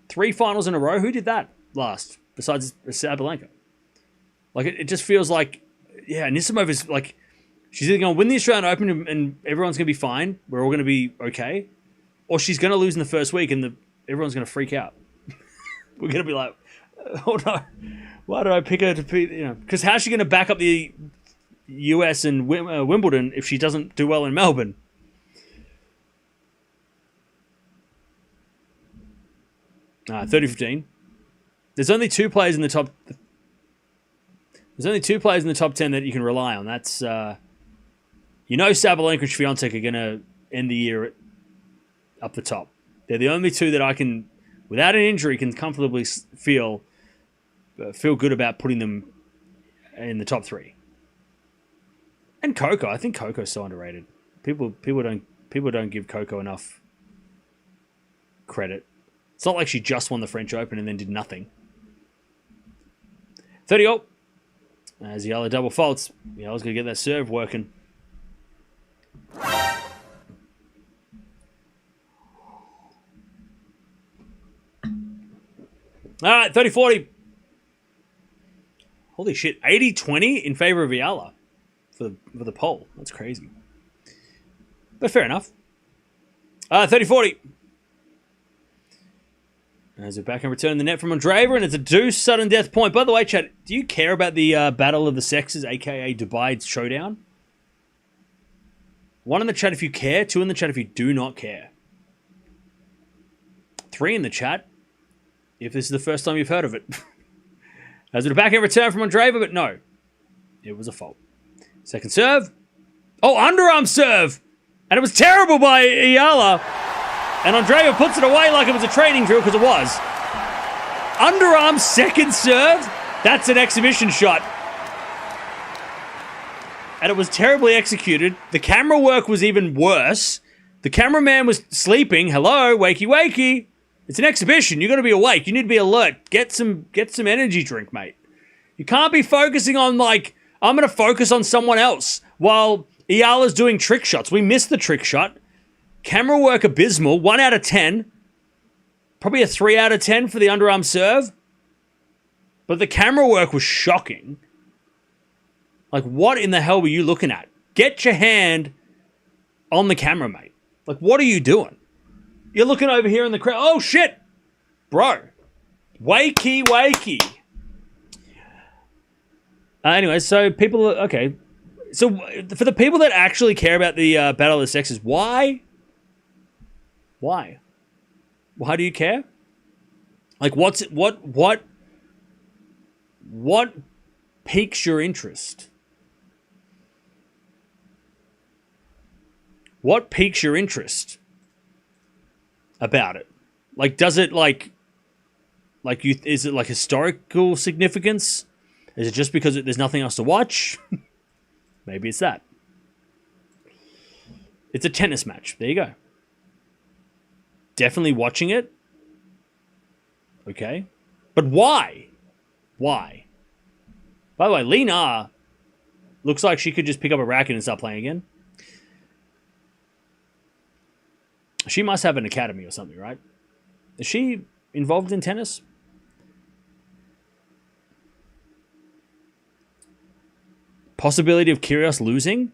A: 3 finals in a row? Who did that last, besides Sabalenka? Like, it just feels like, yeah, Anisimova's like, she's either going to win the Australian Open and everyone's going to be fine, we're all going to be okay, or she's going to lose in the first week and everyone's going to freak out. We're going to be like, oh no, why did I pick her to be, you know, because how's she going to back up the US and Wimbledon if she doesn't do well in Melbourne? 30-15. There's only 2 players in the top. There's only 2 players in the top 10 that you can rely on. That's, you know, Sabalenka and Swiatek are going to end the year up the top. They're the only 2 that I can, without an injury, can comfortably feel good about putting them in the top 3. And Coco, I think Coco's so underrated. People don't give Coco enough credit. It's not like she just won the French Open and then did nothing. 30-0. As Eala double faults, Eala's going to get that serve working. All right, 30-40. Holy shit, 80-20 in favor of Eala for the poll. That's crazy. But fair enough. 30-40. As we're back and return the net from Andreeva, and it's a deuce sudden death point. By the way, Chad, do you care about the Battle of the Sexes, a.k.a. Dubai Showdown? 1 in the chat if you care, 2 in the chat if you do not care. 3 in the chat if this is the first time you've heard of it. As a backhand return from Andreeva, but no. It was a fault. Second serve. Oh, underarm serve! And it was terrible by Eala. And Andreeva puts it away like it was a training drill, because it was. Underarm second serve? That's an exhibition shot. And it was terribly executed. The camera work was even worse. The cameraman was sleeping. Hello, wakey wakey. It's an exhibition. You got to be awake. You need to be alert. Get some energy drink, mate. You can't be focusing on, like, I'm going to focus on someone else while Eala's doing trick shots. We missed the trick shot. Camera work abysmal. 1 out of 10. Probably a 3 out of 10 for the underarm serve. But the camera work was shocking. Like, what in the hell were you looking at? Get your hand on the camera, mate. Like, what are you doing? You're looking over here in the crowd. Oh, shit. Bro. Wakey, wakey. Anyway, so people... Okay. So, for the people that actually care about the Battle of the Sexes, why? Why? Why do you care? Like, what piques your interest? What piques your interest about it? Like, does it is it like historical significance? Is it just because there's nothing else to watch? Maybe it's that. It's a tennis match. There you go. Definitely watching it. Okay. But why? Why? By the way, Lena looks like she could just pick up a racket and start playing again. She must have an academy or something, right? Is she involved in tennis? Possibility of Kyrgios losing?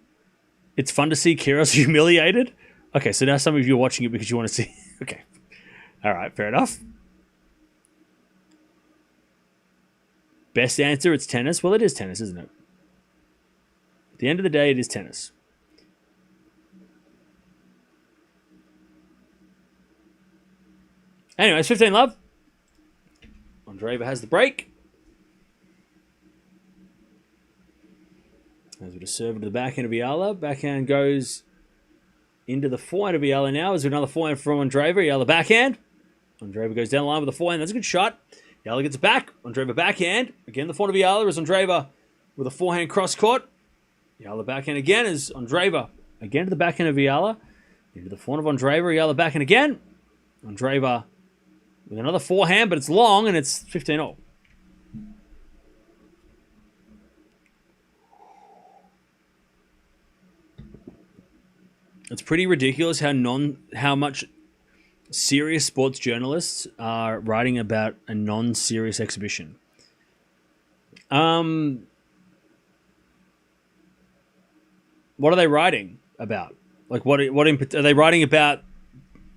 A: It's fun to see Kyrgios humiliated? Okay, so now some of you are watching it because you want to see... Okay. All right, fair enough. Best answer, it's tennis. Well, it is tennis, isn't it? At the end of the day, it is tennis. Anyways, 15 love. Andreeva has the break. As we just serve to the backhand of Eala. Backhand goes into the forehand of Eala now. Is there another forehand from Andreeva? Eala backhand. Andreeva goes down the line with the forehand. That's a good shot. Eala gets it back. Andreeva backhand. Again, the forehand of Eala is Andreeva with a forehand cross court. Eala backhand again is Andreeva. Again to the backhand of Eala. Into the forehand of Andreeva. Eala backhand again. Andreeva with another forehand, but it's long and it's 15-all. It's pretty ridiculous how much serious sports journalists are writing about a non-serious exhibition. What are they writing about? Like, are they writing about?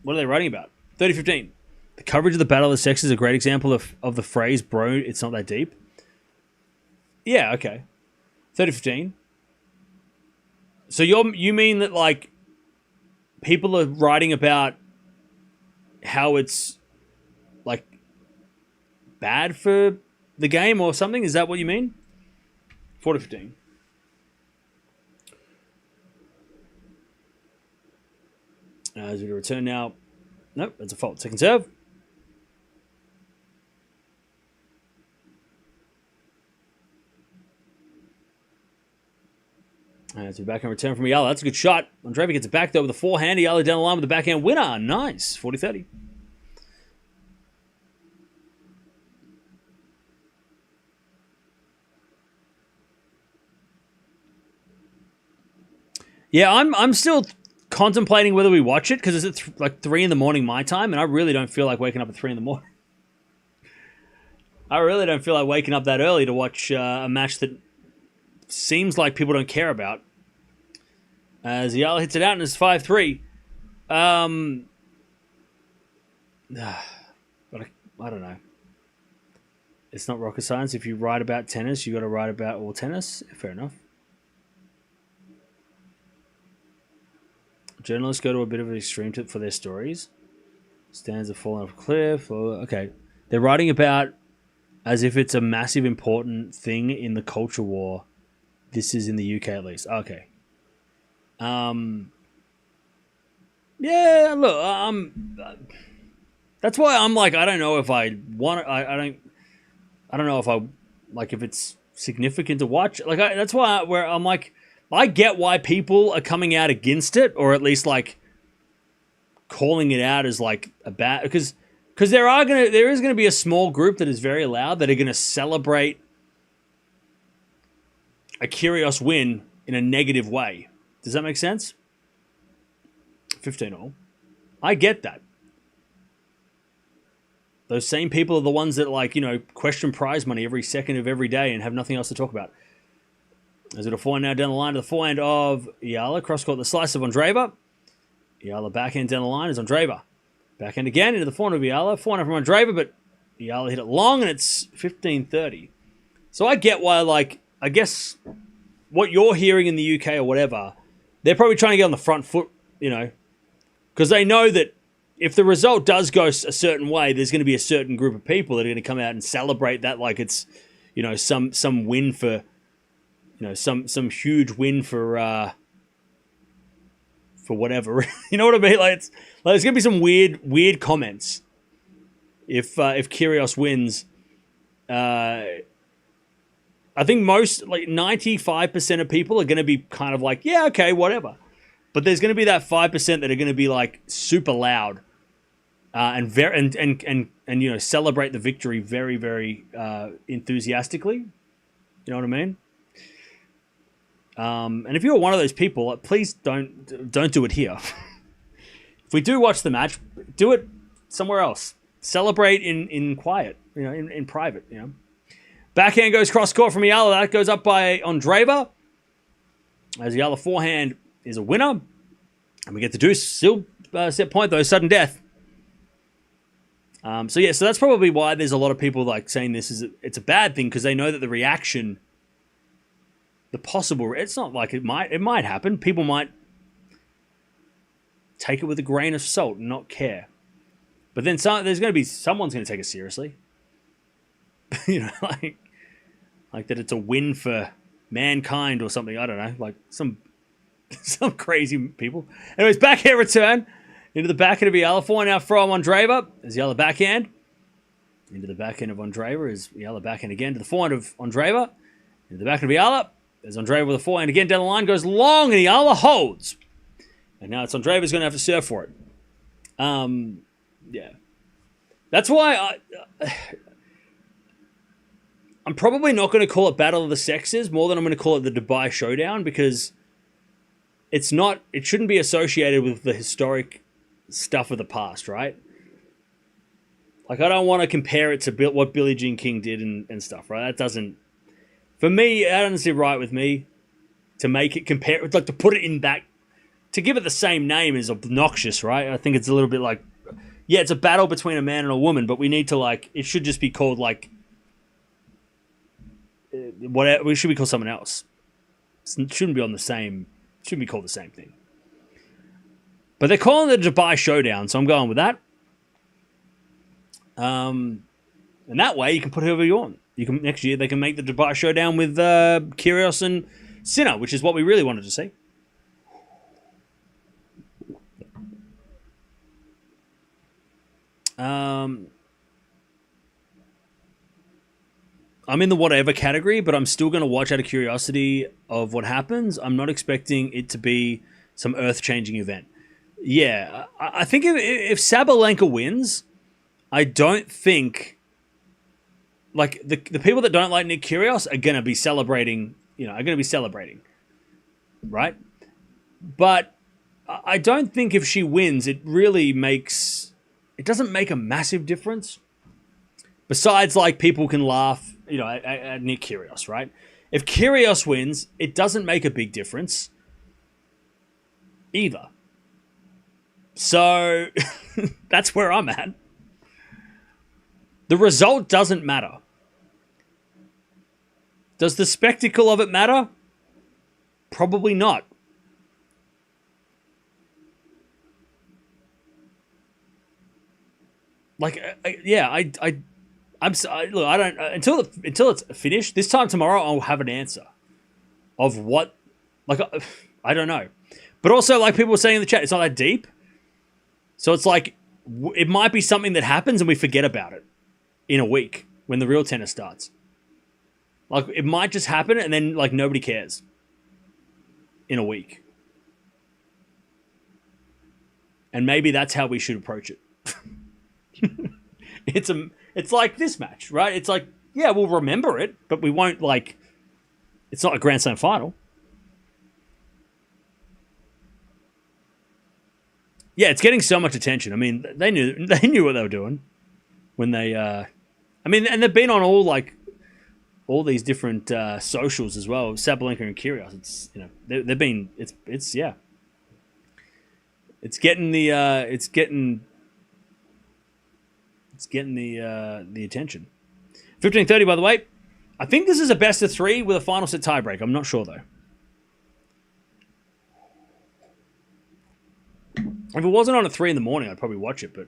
A: What are they writing about? 30-15. The coverage of the Battle of the Sexes is a great example of the phrase, bro, it's not that deep. Yeah, okay. 30-15. So you mean that, like, people are writing about how it's, like, bad for the game or something? Is that what you mean? 40-15. As we return now. Nope, that's a fault. Second serve. As we back and return from Eala. That's a good shot. Andreeva gets it back though with the forehand. Eala down the line with the backhand winner. Nice. 40-30. Yeah, I'm still contemplating whether we watch it because it's at like 3 in the morning my time, and I really don't feel like waking up at 3 in the morning. I really don't feel like waking up that early to watch a match that seems like people don't care about. As Eala hits it out and it's 5-3. But I don't know. It's not rocket science. If you write about tennis, you got to write about all tennis. Fair enough. Journalists go to a bit of an extreme for their stories. Stands have fallen off a cliff. Okay. They're writing about as if it's a massive important thing in the culture war. This is in the UK at least. Okay. Yeah, look, that's why I'm like, I don't know if I want I don't know if I like if it's significant to watch. Like that's why where I'm like, I get why people are coming out against it, or at least like calling it out as like a bad, because there is gonna be a small group that is very loud that are gonna celebrate a Kyrgios win in a negative way. Does that make sense? 15-all. I get that. Those same people are the ones that like, question prize money every second of every day and have nothing else to talk about. As it a forehand now down the line to the forehand of Eala. Cross-court the slice of Andreeva. Eala backhand down the line is Andreeva. Backhand again into the forehand of Eala. Forehand from Andreeva, but Eala hit it long and it's 15-30. So I get why, like, I guess what you're hearing in the UK or whatever, they're probably trying to get on the front foot, because they know that if the result does go a certain way, there's going to be a certain group of people that are going to come out and celebrate that like it's, some win for, some huge win for whatever. You know what I mean? Like there's going to be some weird comments if Kyrgios wins. I think most, like 95% of people are going to be kind of like, yeah, okay, whatever. But there's going to be that 5% that are going to be like super loud, and celebrate the victory very, very enthusiastically. You know what I mean? And if you're one of those people, please don't do it here. If we do watch the match, do it somewhere else. Celebrate in quiet, in private. Backhand goes cross court from Eala. That goes up by Andreeva. As Eala forehand is a winner. And we get the deuce. Still set point, though. Sudden death. So that's probably why there's a lot of people like saying it's a bad thing, because they know that the reaction, it's not like it might happen. People might take it with a grain of salt and not care. But then there's going to be someone's going to take it seriously. Like that it's a win for mankind or something. I don't know, like some crazy people. Anyways, backhand return into the backhand of Eala. Forehand now from Andreeva. As Eala backhand. Into the backhand of Andreeva is Eala backhand again to the forehand of Andreeva. Into the backhand of Eala. As Andreeva with a forehand again down the line goes long and Eala holds. And now it's Andreeva's going to have to serve for it. Yeah. That's why I'm probably not going to call it Battle of the Sexes more than I'm going to call it the Dubai Showdown, because it shouldn't be associated with the historic stuff of the past, right? Like, I don't want to compare it to what Billie Jean King did and stuff, right? That doesn't, for me, that doesn't sit right with me to make it compare, like to put it in that, to give it the same name is obnoxious, right? I think it's a little bit like, yeah, it's a battle between a man and a woman, but we need to it should just be called like, whatever, we should be called something else. It shouldn't be called the same thing. But they're calling it the Dubai Showdown, so I'm going with that. And that way you can put whoever you want. Next year they can make the Dubai Showdown with Kyrgios and Sinner, which is what we really wanted to see. I'm in the whatever category, but I'm still going to watch out of curiosity of what happens. I'm not expecting it to be some earth-changing event. Yeah, I think if Sabalenka wins, I don't think, like, the people that don't like Nick Kyrgios are going to be celebrating, right? But I don't think if she wins, it doesn't make a massive difference. Besides, like, people can laugh, at Nick Kyrgios, right? If Kyrgios wins, it doesn't make a big difference either. So that's where I'm at. The result doesn't matter. Does the spectacle of it matter? Probably not. Like, look, I don't until it's finished. This time tomorrow, I'll have an answer of what. Like, I don't know, but also, like people were saying in the chat, it's not that deep. So it's like it might be something that happens and we forget about it in a week when the real tennis starts. Like, it might just happen and then, like, nobody cares in a week. And maybe that's how we should approach it. It's like this match, right? It's like, yeah, we'll remember it, but we won't, like, it's not a Grand Slam final. Yeah, it's getting so much attention. I mean, they knew what they were doing when they and they've been on all these different socials as well. Sabalenka and Kyrgios. It's they've been it's getting the attention. 15:30, by the way. I think this is a best of 3 with a final set tiebreak. I'm not sure though. If it wasn't on at 3 in the morning, I'd probably watch it, but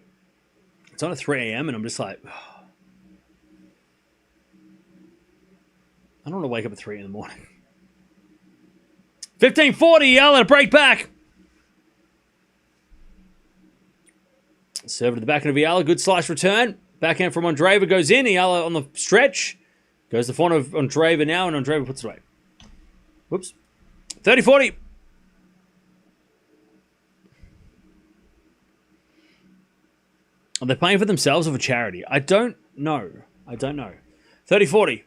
A: it's on at 3 a.m. and I'm just like, I don't want to wake up at 3 in the morning. 15:40, Eala to break back. Serve to the backhand of Eala. Good slice return. Backhand from Andreeva goes in. Eala on the stretch. Goes to the front of Andreeva now, and Andreeva puts it away. Whoops. 30-40. Are they playing for themselves or for charity? I don't know. 30-40.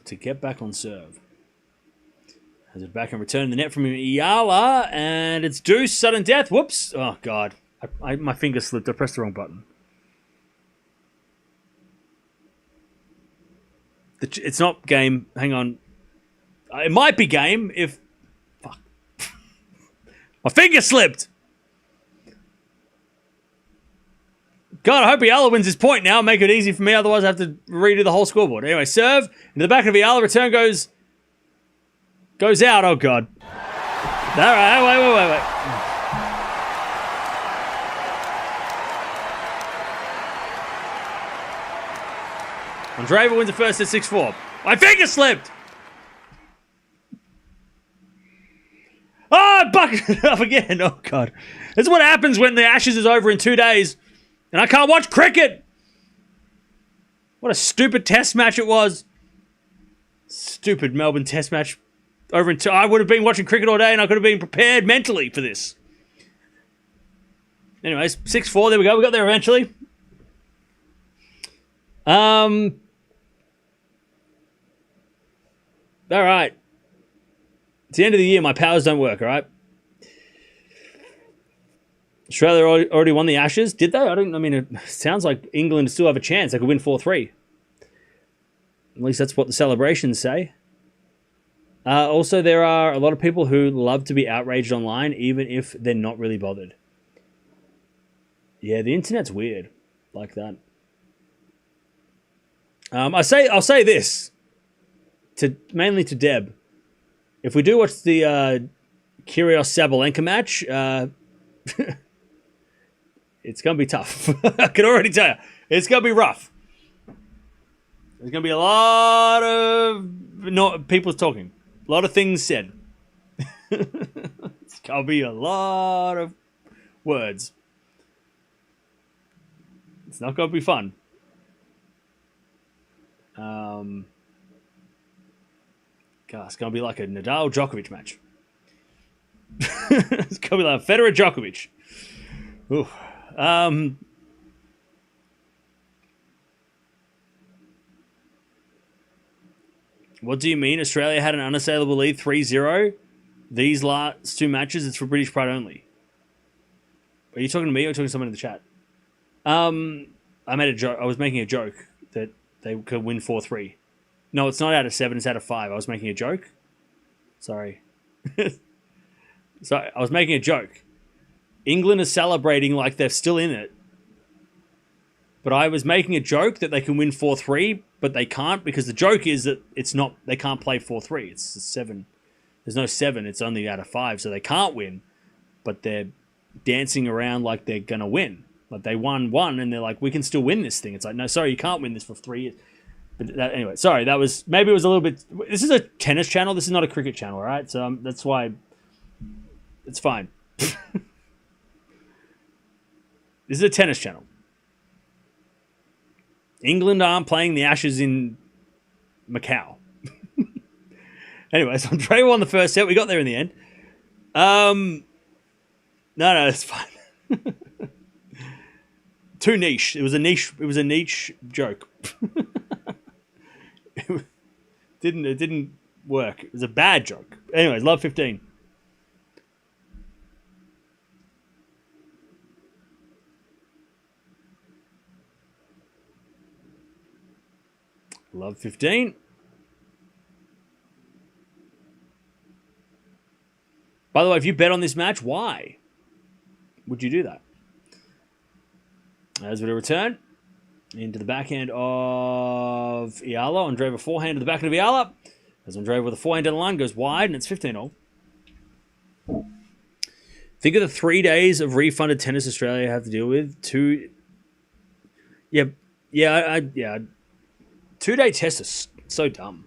A: To get back on serve. Has it back and return the net from Eala, and it's deuce, sudden death. Whoops. Oh, God. My finger slipped. I pressed the wrong button. It's not game. Hang on. It might be game if... Fuck. My finger slipped. God, I hope Eala wins this point now. Make it easy for me. Otherwise, I have to redo the whole scoreboard. Anyway, serve. Into the back of Eala. Return goes out. Oh, God. All right. Wait. Andreeva wins the first at 6-4. My finger slipped. Oh, I bucketed it up again. Oh, God. This is what happens when the Ashes is over in 2 days and I can't watch cricket. What a stupid test match it was. Stupid Melbourne test match. I would have been watching cricket all day and I could have been prepared mentally for this. Anyways, 6-4. There we go. We got there eventually. All right. It's the end of the year. My powers don't work, all right? Australia already won the Ashes. Did they? It sounds like England still have a chance. They could win 4-3. At least that's what the celebrations say. Also, there are a lot of people who love to be outraged online, even if they're not really bothered. Yeah, the internet's weird like that. I'll say this mainly to Deb. If we do watch the Kyrgios-Sabalenka match, it's going to be tough. I can already tell you. It's going to be rough. There's going to be a lot of people talking. A lot of things said. It's going to be a lot of words. It's not going to be fun. God, it's going to be like a Nadal-Djokovic match. It's going to be like a Federer-Djokovic. Ooh. What do you mean? Australia had an unassailable lead 3-0. These last 2 matches, it's for British pride only. Are you talking to me or talking to someone in the chat? I made a joke. I was making a joke that they could win 4-3. No, it's not out of 7. It's out of 5. I was making a joke. Sorry. Sorry, I was making a joke. England is celebrating like they're still in it. But I was making a joke that they can win 4-3, but they can't because the joke is that it's not. They can't play 4-3. It's 7. There's no 7. It's only out of 5, so they can't win. But they're dancing around like they're gonna win. Like they won 1, and they're like, we can still win this thing. It's like, no, sorry, you can't win this for 3 years. But anyway, sorry. That was maybe it was a little bit. This is a tennis channel. This is not a cricket channel, all right? So that's why it's fine. This is a tennis channel. England aren't playing the Ashes in Macau. Anyway, so Andreeva won the first set. We got there in the end. No, it's fine. Too niche. It was a niche joke. It didn't work. It was a bad joke. Anyways, love 15. Love 15. By the way, if you bet on this match, why would you do that? As with a return into the backhand of Eala. Andreeva forehand to the backhand of Eala. As Andreeva with a forehand down the line goes wide, and it's 15-all. Think of the 3 days of refunded Tennis Australia have to deal with. 2-day test is so dumb.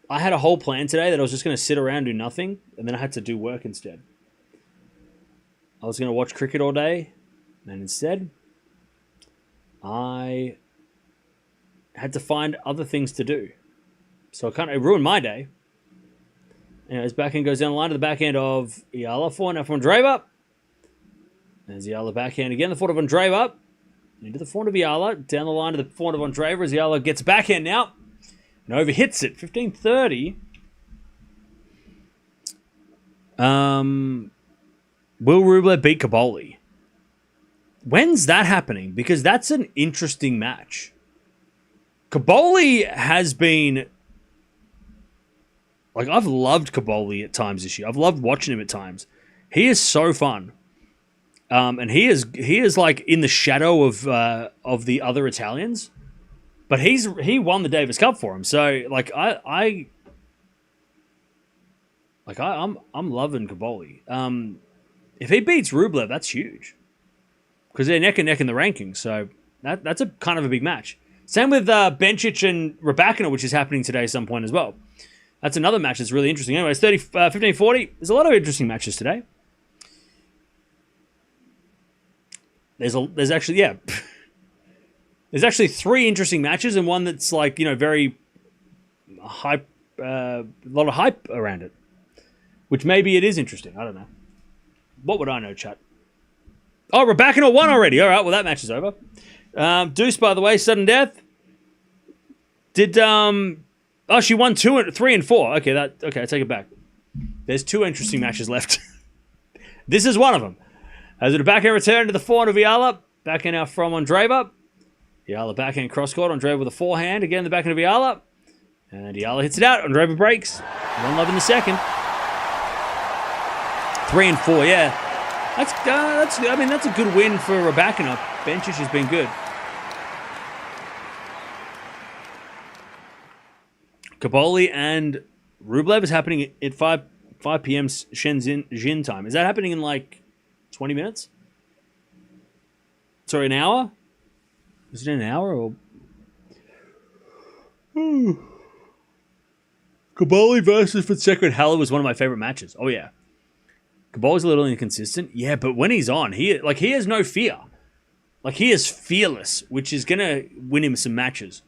A: I had a whole plan today that I was just going to sit around and do nothing, and then I had to do work instead. I was going to watch cricket all day, and instead, I had to find other things to do. So it ruined my day. Anyways, backhand goes down the line to the backhand of Eala. Forehand from Andreeva. There's Eala backhand again. The forehand of Andreeva. Into the forehand of Eala. Down the line to the forehand of Andreeva as Eala gets backhand now. And overhits it. 15-30. Will Rublev beat Kaboli? When's that happening? Because that's an interesting match. Kaboli has been... Like, I've loved Kaboli at times this year. I've loved watching him at times. He is so fun. And he is like in the shadow of the other Italians. But he won the Davis Cup for him. So like I'm loving Kaboli. If he beats Rublev, that's huge. Because they're neck and neck in the rankings. So that's a kind of a big match. Same with Bencic and Raducanu, which is happening today at some point as well. That's another match that's really interesting. Anyways, 15-40. There's a lot of interesting matches today. There's actually there's actually 3 interesting matches and one that's like, very hype, a lot of hype around it, which maybe it is interesting. I don't know. What would I know, chat? Oh, Raducanu won already. All right, well that match is over. Deuce, by the way, sudden death. Did she won 2, 3, and 4. Okay, I take it back. There's 2 interesting matches left. This is one of them. As a backhand return to the forehand of Eala. Backhand now from Andreeva. Eala backhand cross-court. Andreeva with a forehand. Again, the backhand of Eala. And Eala hits it out. Andreeva breaks. 1-love in the second. 3 and 4, yeah. That's a good win for Raducanu. Bencic has been good. Kaboli and Rublev is happening at 5 p.m. Shenzhen time. Is that happening in like 20 minutes? Sorry, an hour? Is it an hour or? Kaboli versus Fonseca and Haller was one of my favorite matches. Oh yeah. Kaboli's a little inconsistent. Yeah, but when he's on, he has no fear. Like he is fearless, which is gonna win him some matches.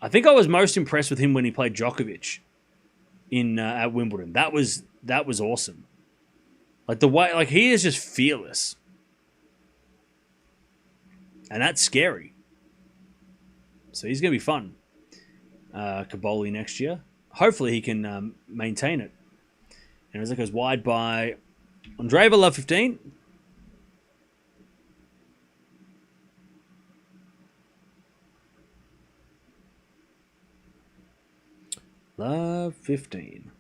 A: I think I was most impressed with him when he played Djokovic at Wimbledon. That was awesome. Like the way, like he is just fearless, and that's scary. So he's gonna be fun. Kaboli next year. hopefully he can maintain it. And as it goes wide by Andreeva, love 15. Love 15.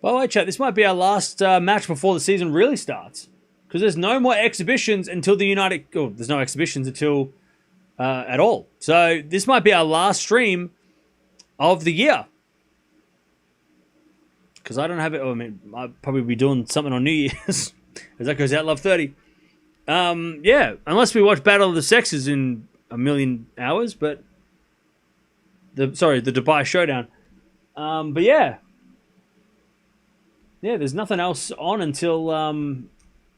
A: By the way, chat, this might be our last match before the season really starts. Because there's no more exhibitions until the United... Oh, there's no exhibitions until... at all. So this might be our last stream of the year. Because I don't have it... Oh, I mean, I'll probably be doing something on New Year's. As that goes out, love 30. Yeah, unless we watch Battle of the Sexes in a million hours, but... the Dubai Showdown. But yeah. Yeah, there's nothing else on until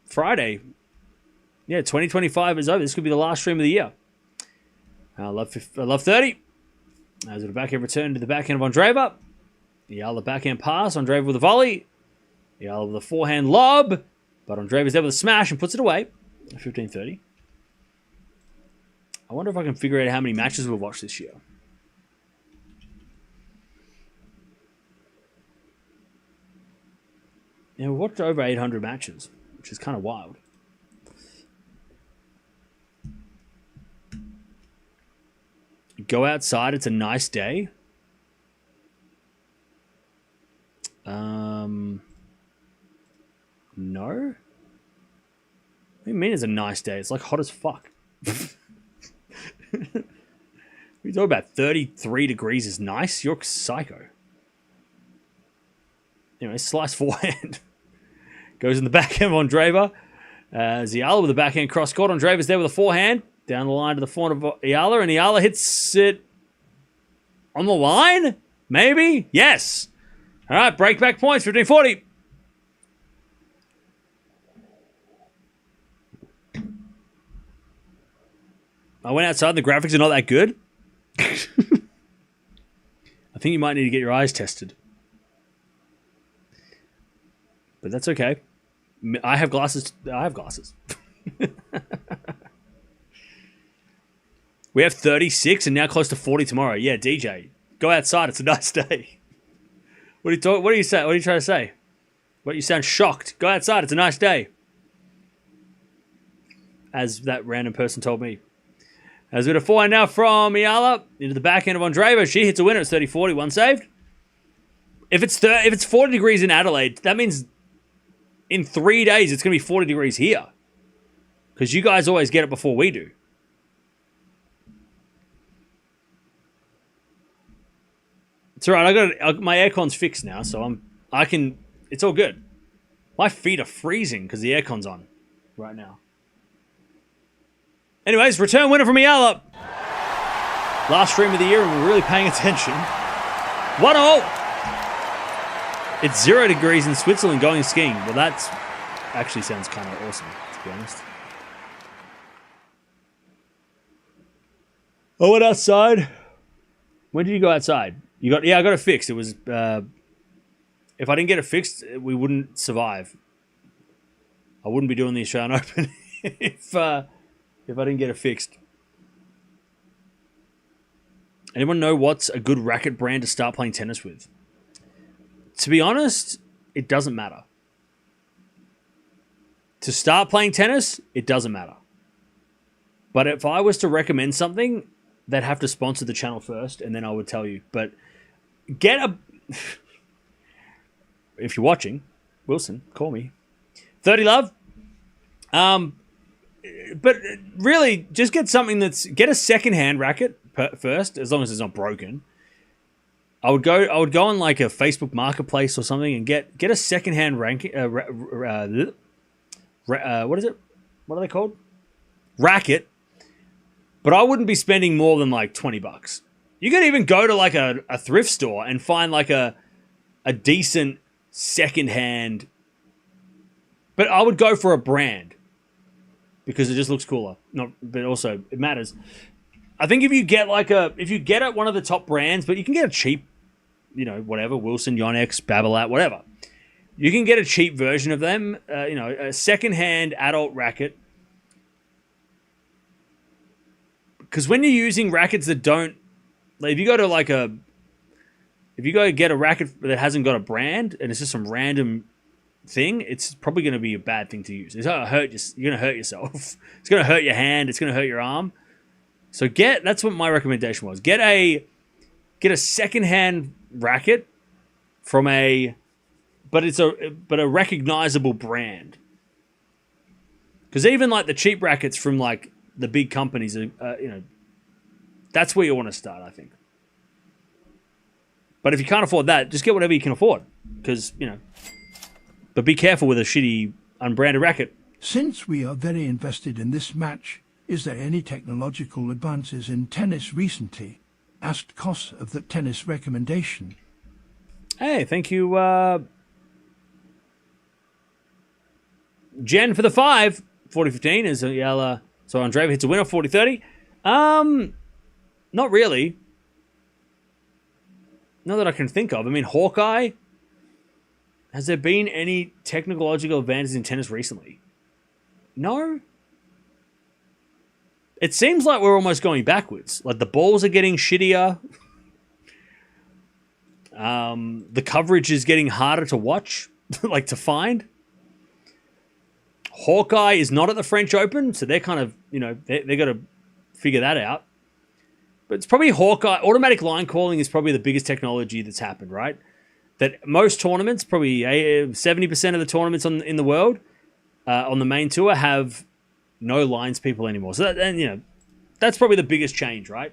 A: Friday. Yeah, 2025 is over. This could be the last stream of the year. I love 30. As a backhand return to the backhand of Andreeva. Eala backhand pass. Andreeva with a volley. Eala with a forehand lob. But Andreeva's there with a smash and puts it away. 15-30. I wonder if I can figure out how many matches we'll watch this year. Yeah, we watched over 800 matches, which is kind of wild. Go outside, it's a nice day. No? What do you mean it's a nice day? It's like hot as fuck. We talk about 33 degrees is nice? You're psycho. Anyway, slice forehand. Goes in the backhand of Andreeva. Eala with a backhand cross court. Andreeva's there with a forehand. Down the line to the forehand of Eala. And Eala hits it on the line? Maybe? Yes. All right, break back points. 15-40. I went outside. The graphics are not that good. I think you might need to get your eyes tested. But that's okay. I have glasses. I have glasses. We have 36 and now close to 40 tomorrow. Yeah, DJ. Go outside. It's a nice day. What are you saying? What are you trying to say? What, you sound shocked? Go outside. It's a nice day. As that random person told me. As we have a forehand now from Eala into the backhand of Andreeva. She hits a winner. It's 30-40. One saved. If it's 40 degrees in Adelaide, that means in 3 days it's going to be 40 degrees here. Because you guys always get it before we do. It's all right. My aircon's fixed now, so it's all good. My feet are freezing because the aircon's on right now. Anyways, return winner from Eala. Last stream of the year, and we're really paying attention. 1-0. It's 0 degrees in Switzerland going skiing. Well, that actually sounds kind of awesome, to be honest. I went outside. When did you go outside? I got it fixed. It was if I didn't get it fixed, we wouldn't survive. I wouldn't be doing the Australian Open if I didn't get it fixed. Anyone know what's a good racket brand to start playing tennis with? To be honest, it doesn't matter. To start playing tennis, it doesn't matter. But if I was to recommend something, they'd have to sponsor the channel first, and then I would tell you. But if you're watching, Wilson, call me. 30 love. But really, just get something get a second-hand racket first, as long as it's not broken. I would go on like a Facebook Marketplace or something and get a second-hand what is it? What are they called? Racket. But I wouldn't be spending more than like $20. You could even go to like a thrift store and find like a decent second-hand. But I would go for a brand because it just looks cooler. But also it matters. I think if you get at one of the top brands, but you can get a cheap, whatever, Wilson, Yonex, Babolat, whatever. You can get a cheap version of them, a second-hand adult racket. Because when you're using rackets that don't Like if you go to if you go get a racket that hasn't got a brand and it's just some random thing, it's probably going to be a bad thing to use. It's going to hurt you. You're going to hurt yourself. It's going to hurt your hand. It's going to hurt your arm. So that's what my recommendation was. Get a secondhand racket from but a recognizable brand. Because even like the cheap rackets from like the big companies are, that's where you want to start, I think. But if you can't afford that, just get whatever you can afford. Because, but be careful with a shitty, unbranded racket.
B: Since we are very invested in this match, is there any technological advances in tennis recently? Asked Koss of the tennis recommendation.
A: Hey, thank you, Jen, for the 5. 40-15 is Eala. So Andreeva hits a winner, 40-30. Not really. Not that I can think of. I mean, Hawkeye. Has there been any technological advances in tennis recently? No. It seems like we're almost going backwards. Like the balls are getting shittier. The coverage is getting harder to watch, like to find. Hawkeye is not at the French Open, so they're kind of, they got to figure that out. But it's probably Hawkeye. Automatic line calling is probably the biggest technology that's happened, right? That most tournaments, probably 70% of the tournaments in the world on the main tour have no lines people anymore. So that's probably the biggest change, right?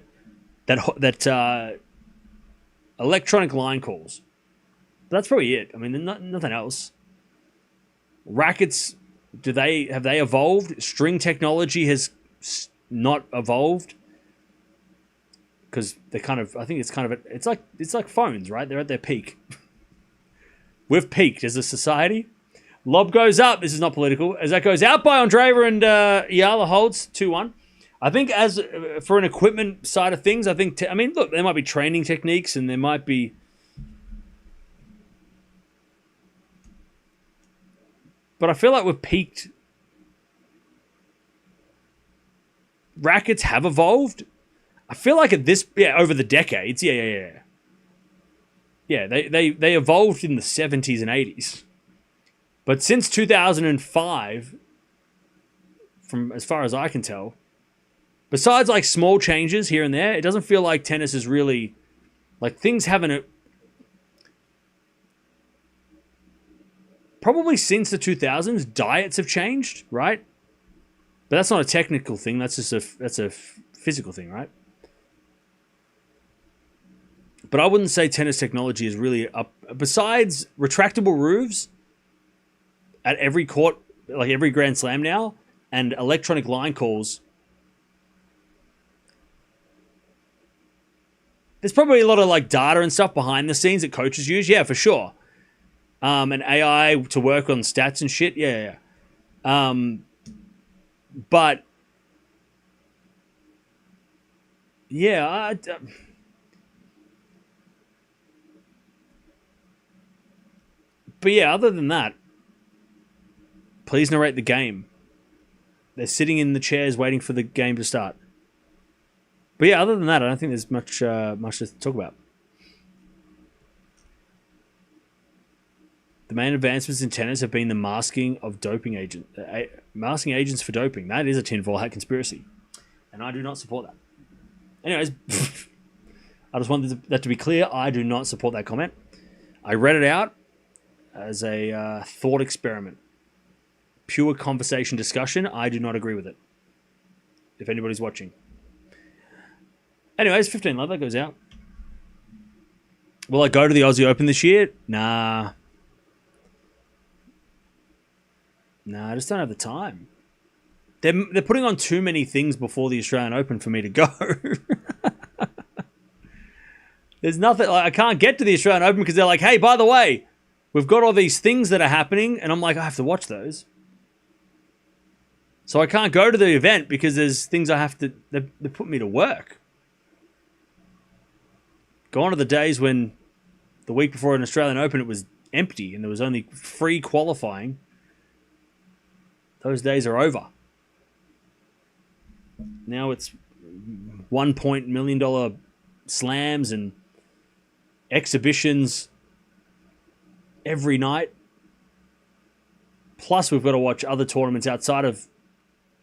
A: That electronic line calls. That's probably it. I mean, nothing else. Rackets, have they evolved? String technology has not evolved because they're kind of. I think it's like phones, right? They're at their peak. We've peaked as a society. Lob goes up. This is not political. As that goes out by Andreeva and Eala holds 2-1. I think as for an equipment side of things, look, there might be training techniques and there might be. But I feel like we've peaked. Rackets have evolved. I feel like over the decades, yeah. Yeah, they evolved in the 70s and 80s. But since 2005, from as far as I can tell, besides like small changes here and there, it doesn't feel like tennis is really, like things haven't, probably since the 2000s, diets have changed, right? But that's not a technical thing, that's just a physical thing, right? But I wouldn't say tennis technology is really up. Besides retractable roofs at every court, like every Grand Slam now, and electronic line calls, there's probably a lot of like data and stuff behind the scenes that coaches use. Yeah, for sure. And AI to work on stats and shit. Yeah. But yeah, but yeah, other than that, please narrate the game. They're sitting in the chairs waiting for the game to start. But yeah, other than that, I don't think there's much to talk about. The main advancements in tennis have been the masking of masking agents for doping. That is a tinfoil hat conspiracy, and I do not support that. Anyways, I just wanted that to be clear. I do not support that comment. I read it out as a thought experiment. Pure conversation discussion. I do not agree with it. If anybody's watching. Anyways, 15 love, that goes out. Will I go to the Aussie Open this year? Nah, I just don't have the time. They're putting on too many things before the Australian Open for me to go. There's nothing, like, I can't get to the Australian Open because they're like, hey, by the way, we've got all these things that are happening, and I'm like, I have to watch those. So I can't go to the event because there's things I have to, they put me to work. Gone are the days when the week before an Australian Open it was empty and there was only free qualifying. Those days are over. Now it's $1 million slams and exhibitions every night. Plus, we've got to watch other tournaments outside of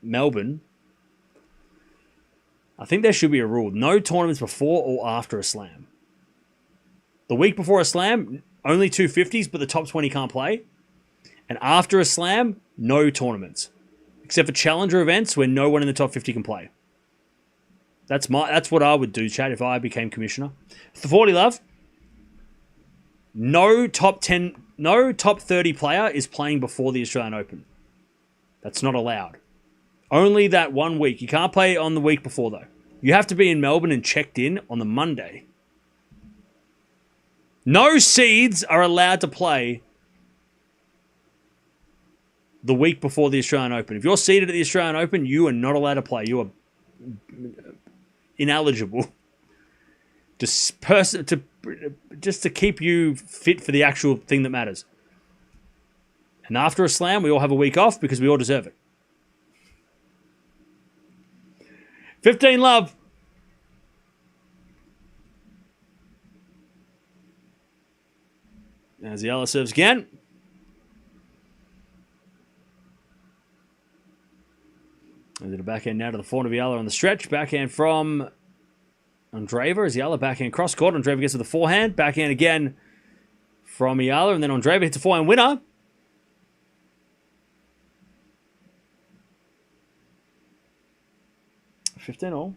A: Melbourne. I think there should be a rule. No tournaments before or after a slam. The week before a slam, only 250s, but the top 20 can't play. And after a slam, no tournaments. Except for challenger events where no one in the top 50 can play. That's what I would do, Chad, if I became commissioner. For 40 love, no top 30 player is playing before the Australian Open. That's not allowed. Only that 1 week. You can't play on the week before, though. You have to be in Melbourne and checked in on the Monday. No seeds are allowed to play the week before the Australian Open. If you're seeded at the Australian Open, you are not allowed to play. You are ineligible. Just to keep you fit for the actual thing that matters. And after a slam, we all have a week off because we all deserve it. 15 love. As Eala serves again. Is it a backhand now to the forehand of Eala on the stretch? Backhand from Andreeva. As Eala backhand cross court. Andreeva gets to the forehand. Backhand again from Eala. And then Andreeva hits a forehand winner. $15 all.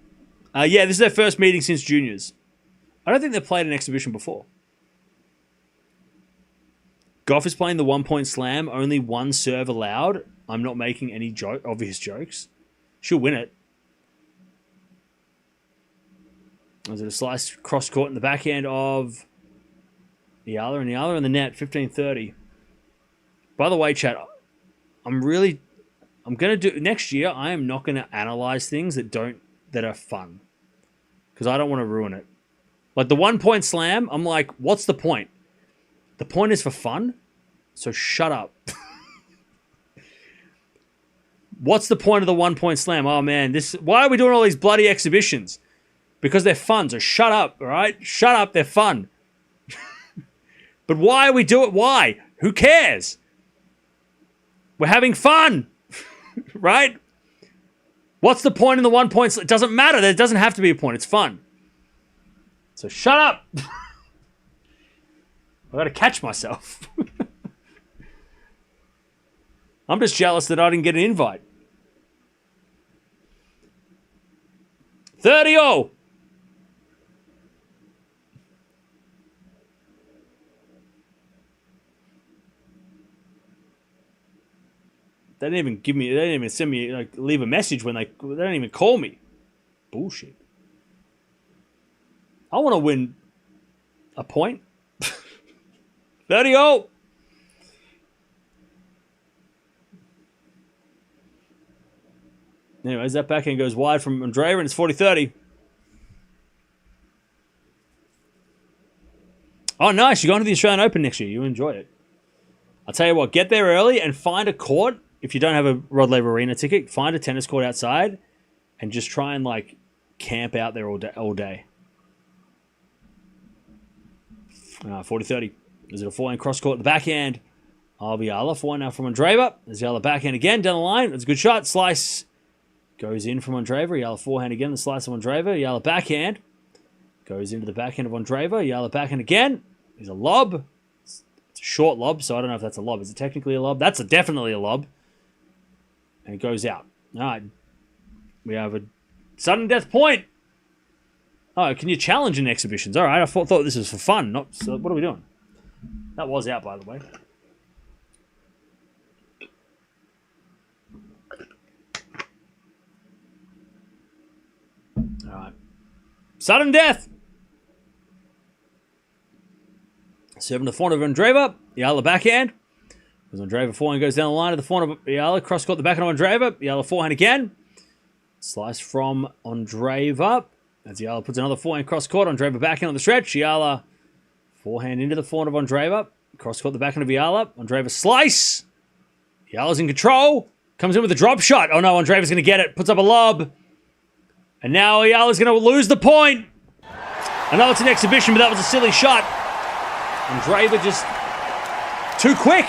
A: Yeah, this is their first meeting since juniors. I don't think they've played an exhibition before. Gauff is playing the 1 point slam. Only one serve allowed. I'm not making any obvious jokes. She'll win it. Was it a slice cross court in the backhand of Eala, and Eala in the net, 15-30. By the way, chat, I'm going to do next year. I am not going to analyze things that are fun, because I don't want to ruin it. Like the 1 point slam, I'm like, what's the point? The point is for fun, so shut up. What's the point of the 1 point slam? Oh man, why are we doing all these bloody exhibitions? Because they're fun, so shut up, all right? Shut up, they're fun. But why we do it? Why? Who cares? We're having fun, right? What's the point in the 1 point slam? It doesn't matter. There doesn't have to be a point. It's fun. So shut up. I got to catch myself. I'm just jealous that I didn't get an invite. 30-0. They didn't even give me. They didn't even send me leave a message when they don't even call me. Bullshit. I want to win a point. 30-0. Anyways, that backhand goes wide from Andreeva, and it's 40-30. Oh, nice. You're going to the Australian Open next year. You enjoy it. I'll tell you what, get there early and find a court. If you don't have a Rod Laver Arena ticket, find a tennis court outside and just try and camp out there all day. 40-30. Is it a forehand cross court at the backhand? Eala forehand now from Andreeva. There's Eala backhand again down the line. It's a good shot. Slice goes in from Andreeva. Eala forehand again. The slice of Andreeva. Eala backhand. Goes into the backhand of Andreeva. Eala backhand again. There's a lob. It's a short lob, so I don't know if that's a lob. Is it technically a lob? That's definitely a lob. And it goes out. All right. We have a sudden death point. Oh, can you challenge in exhibitions? All right, I thought this was for fun. So what are we doing? That was out, by the way. All right. Sudden death. Serving the forehand of Andreeva. Eala backhand. As Andreeva forehand goes down the line to the forehand of Eala. Cross court the backhand of Andreeva. Eala forehand again. Slice from Andreeva. As Eala puts another forehand cross court. Andreeva backhand on the stretch. Eala forehand into the forehand of Andreeva. Cross court the backhand of Eala. Andreeva slice. Eala's in control. Comes in with a drop shot. Oh no, Andreeva's going to get it. Puts up a lob. And now Eala's going to lose the point. I know it's an exhibition, but that was a silly shot. Andreeva just too quick.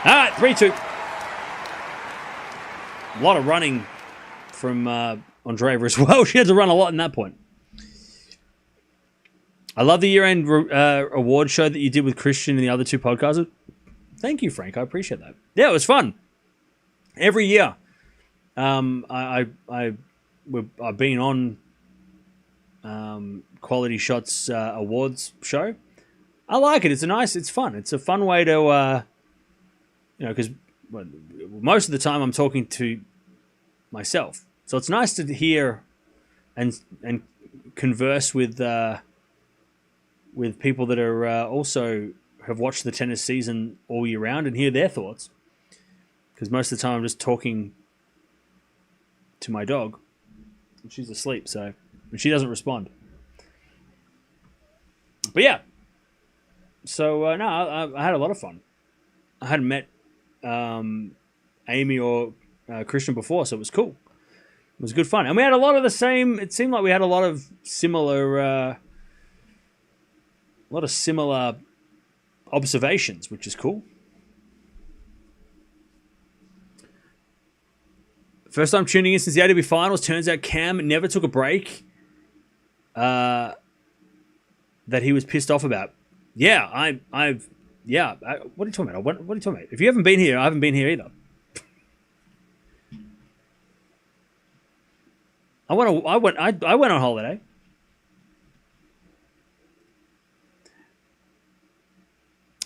A: All right, 3-2. A lot of running from Andreeva as well. She had to run a lot in that point. I love the year-end award show that you did with Christian and the other two podcasters. Thank you, Frank. I appreciate that. Yeah, it was fun. Every year, I've been on Quality Shots awards show. I like it. It's fun. It's a fun way to, because most of the time I'm talking to myself, so it's nice to hear and converse with people that are also have watched the tennis season all year round and hear their thoughts. Because most of the time I'm just talking to my dog, and she's asleep, and she doesn't respond. But yeah, so I had a lot of fun. I hadn't met Amy or Christian before, so it was cool. It was good fun, and we had a lot of the same. It seemed like we had a lot of similar observations, which is cool. First time tuning in since the ATP finals. Turns out Cam never took a break that he was pissed off about. Yeah, what are you talking about? What are you talking about? If you haven't been here, I haven't been here either. I went on holiday.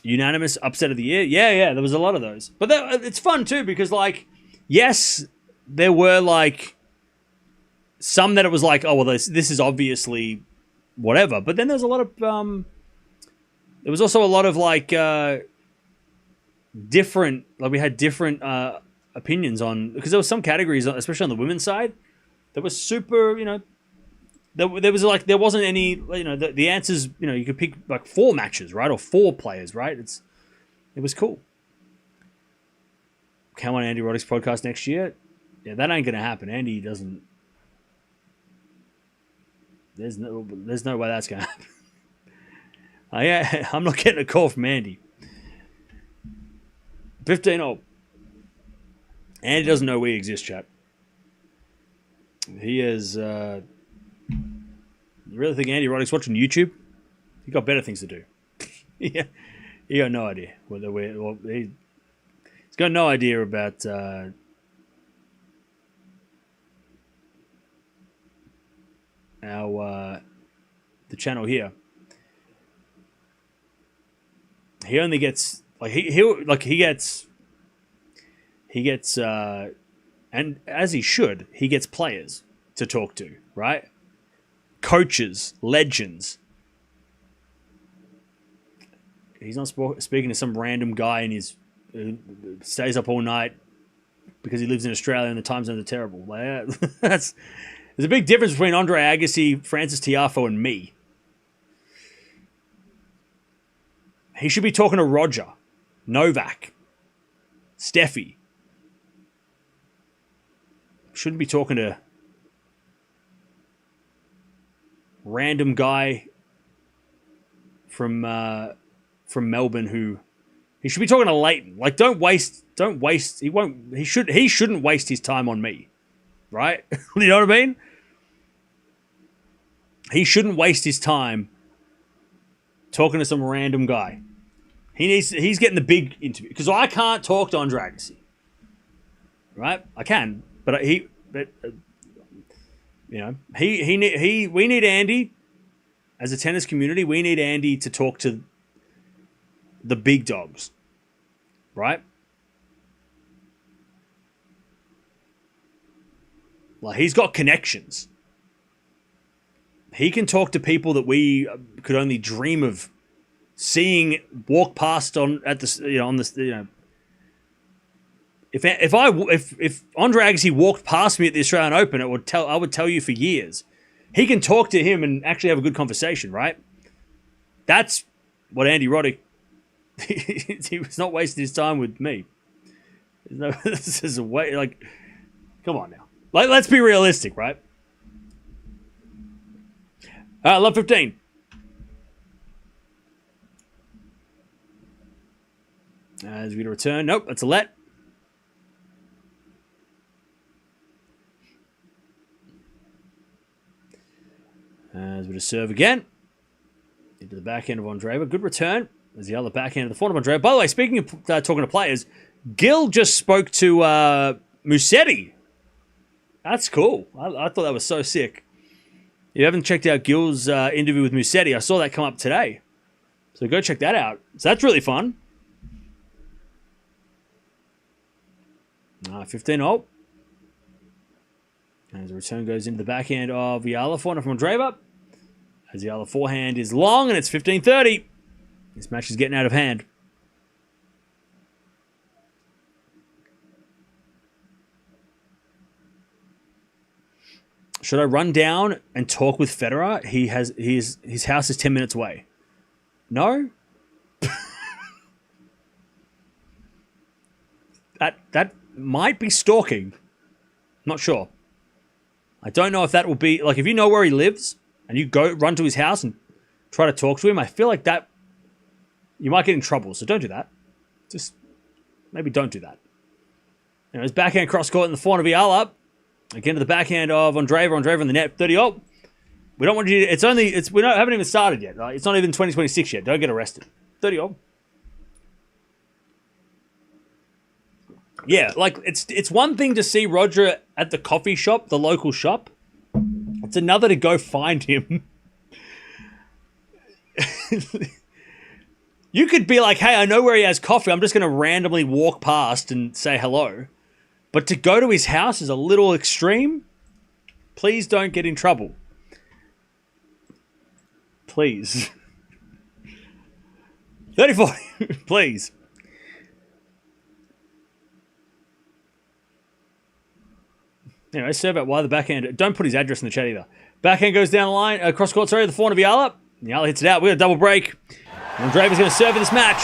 A: Unanimous upset of the year. Yeah, there was a lot of those. But it's fun too because, like, yes, there were like some that it was like, oh well, this is obviously whatever. But then there's a lot of there was also a lot of like different, like we had different opinions on, because there were some categories, especially on the women's side, that was super, there was like, there wasn't any, the answers, you could pick like 4 matches, right? Or 4 players, right? It was cool. Come on Andy Roddick's podcast next year. Yeah, that ain't going to happen. Andy doesn't, there's no way that's going to happen. I'm not getting a call from Andy. 15-0. Andy doesn't know we exist, chat. He is, you really think Andy Roddick's watching YouTube? He got better things to do. Yeah, he got no idea whether he's got no idea about the channel here. He only gets he gets and as he should, he gets players to talk to, right? Coaches, legends. He's not speaking to some random guy who stays up all night because he lives in Australia and the time zones are terrible. There's a big difference between Andre Agassi, Francis Tiafoe, and me. He should be talking to Roger, Novak, Steffi. Shouldn't be talking to random guy from Melbourne who he should be talking to Leighton. Like, don't waste he shouldn't waste his time on me. Right? You know what I mean? He shouldn't waste his time talking to some random guy. He's getting the big interview because I can't talk to Andre Agassi. Right? I can, but we need Andy as a tennis community. We need Andy to talk to the big dogs, right? Like, he's got connections. He can talk to people that we could only dream of seeing walk past if Andre Agassi walked past me at the Australian Open, I would tell you for years. He can talk to him and actually have a good conversation, right? That's what Andy Roddick. He was not wasting his time with me. This is a way. Like, come on now. Let's be realistic, right? Love 15. As we get a return. Nope, that's a let. As we just serve again. Into the backhand of Andreeva. Good return. There's the other backhand of the forehand of Andreeva. By the way, speaking of talking to players, Gil just spoke to Musetti. That's cool. I thought that was so sick. If you haven't checked out Gil's interview with Musetti, I saw that come up today. So go check that out. So that's really fun. 15-0. As the return goes into the backhand of Eala, forehand from Andreeva. As the other forehand is long, and it's 15-30. This match is getting out of hand. Should I run down and talk with Federer? His house is 10 minutes away. No? That might be stalking. Not sure. I don't know if that will be... Like, if you know where he lives and you run to his house and try to talk to him, I feel like that... You might get in trouble, so don't do that. Just maybe don't do that. His backhand cross-court in the forehand of Eala. Again to the backhand of Andreeva. Andreeva in the net. 30-0. We don't want you to... We haven't even started yet. Right? It's not even 2026 yet. Don't get arrested. 30-0. Yeah, like, it's one thing to see Roger at the coffee shop, the local shop. It's another to go find him. You could be like, hey, I know where he has coffee. I'm just going to randomly walk past and say hello. But to go to his house is a little extreme. Please don't get in trouble. Please. 34. Please. Anyway, serve out wide the backhand. Don't put his address in the chat either. Backhand goes down the line. Cross court, sorry, the forehand of Eala. Eala hits it out. We got a double break. Andreeva's going to serve in this match.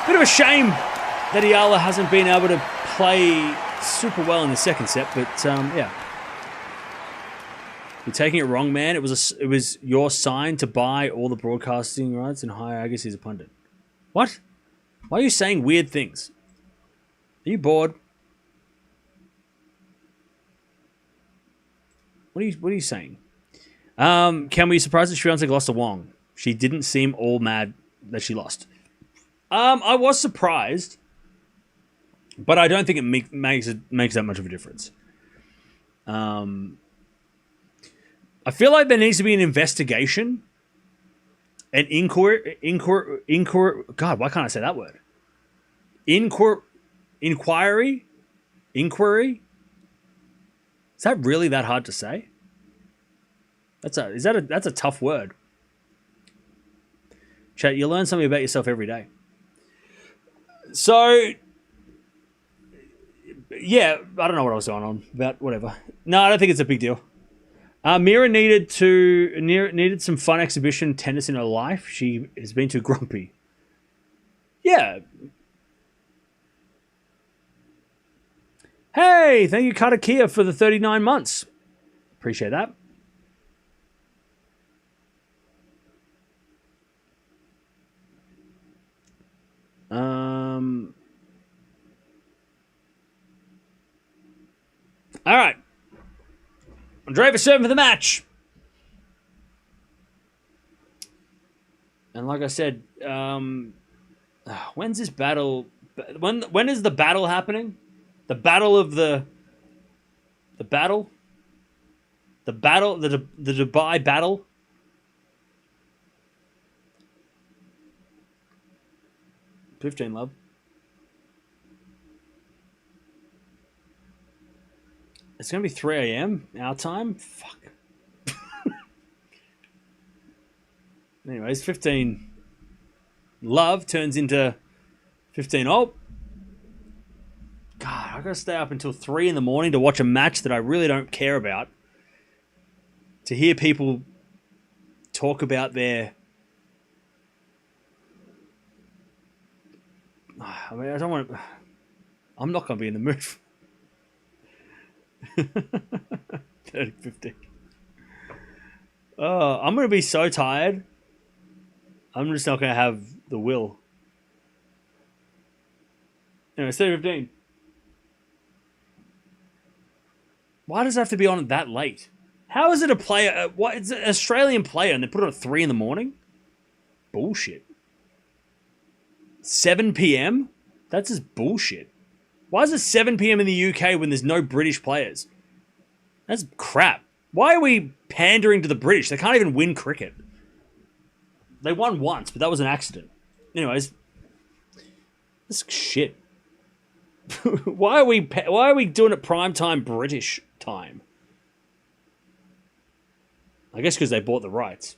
A: Bit of a shame that Eala hasn't been able to play super well in the second set, but yeah. You're taking it wrong, man. It was your sign to buy all the broadcasting rights and hire Agassi as a pundit. What? Why are you saying weird things? Are you bored? What are you saying? Can we be surprised that Swiatek lost to Wong? She didn't seem all mad that she lost. I was surprised, but I don't think it makes that much of a difference. I feel like there needs to be an investigation, an inquiry. God, why can't I say that word? Inquiry. Is that really that hard to say? That's a tough word. Chat, you learn something about yourself every day. So, yeah, I don't know what I was going on about. Whatever. No, I don't think it's a big deal. Mirra needed some fun exhibition tennis in her life. She has been too grumpy. Yeah. Hey, thank you, Katakia, for the 39 months. Appreciate that. All right. Andreeva serving for the match. And like I said, when's this battle? When is the battle happening? The battle of the battle? The Dubai battle? $15, love. It's going to be 3 a.m. our time? Fuck. Anyways, 15 love turns into 15 oh. God, I've got to stay up until 3 in the morning to watch a match that I really don't care about. To hear people talk about their... I mean, I don't want to... I'm not going to be in the mood. 30, 50. I'm going to be so tired. I'm just not going to have the will. Anyway, 7:15. Why does it have to be on that late? How is it a player? What? It's an Australian player and they put it at 3 in the morning? Bullshit. 7 p.m.? That's just bullshit. Why is it 7 p.m. in the UK when there's no British players? That's crap. Why are we pandering to the British? They can't even win cricket. They won once, but that was an accident. Anyways, this is shit. Why are we doing it prime time British time? I guess because they bought the rights.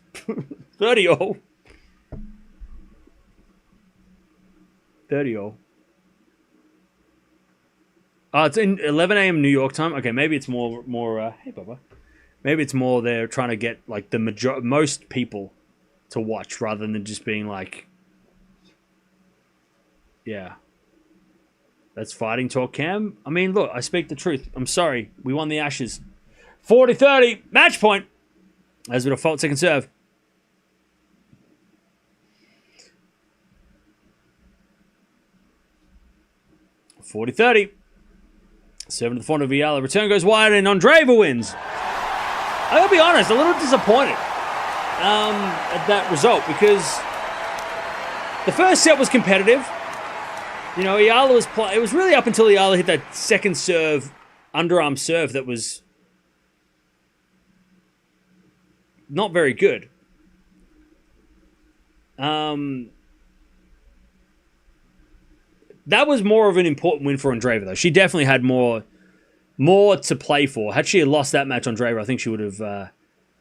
A: 30 all. 30 all. Oh, it's in 11 a.m. New York time. Okay, maybe it's more. Hey, Bubba. Maybe it's more they're trying to get like the most people to watch rather than just being like, yeah. That's fighting talk, Cam. I mean, look, I speak the truth. I'm sorry. We won the Ashes. 40-30. Match point. As with a fault second serve. 40-30. 7 to the front of Eala. Return goes wide and Andreeva wins. I gotta be honest, a little disappointed at that result because the first set was competitive. You know, Eala was it was really up until Eala hit that second serve, underarm serve that was not very good. That was more of an important win for Andreeva, though. She definitely had more to play for. Had she lost that match, Andreeva, I think she would have.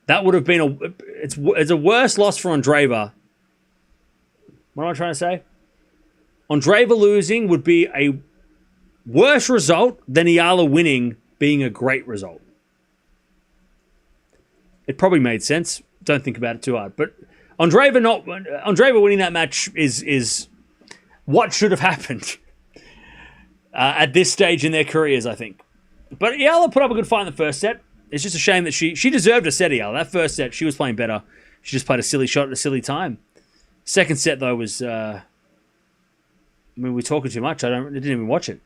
A: That would have been it's a worse loss for Andreeva. What am I trying to say? Andreeva losing would be a worse result than Eala winning being a great result. It probably made sense. Don't think about it too hard. But Andreeva winning that match is what should have happened at this stage in their careers, I think. But Eala put up a good fight in the first set. It's just a shame that she deserved a set, Eala. That first set, she was playing better. She just played a silly shot at a silly time. Second set, though, was... I mean, we're talking too much. I didn't even watch it.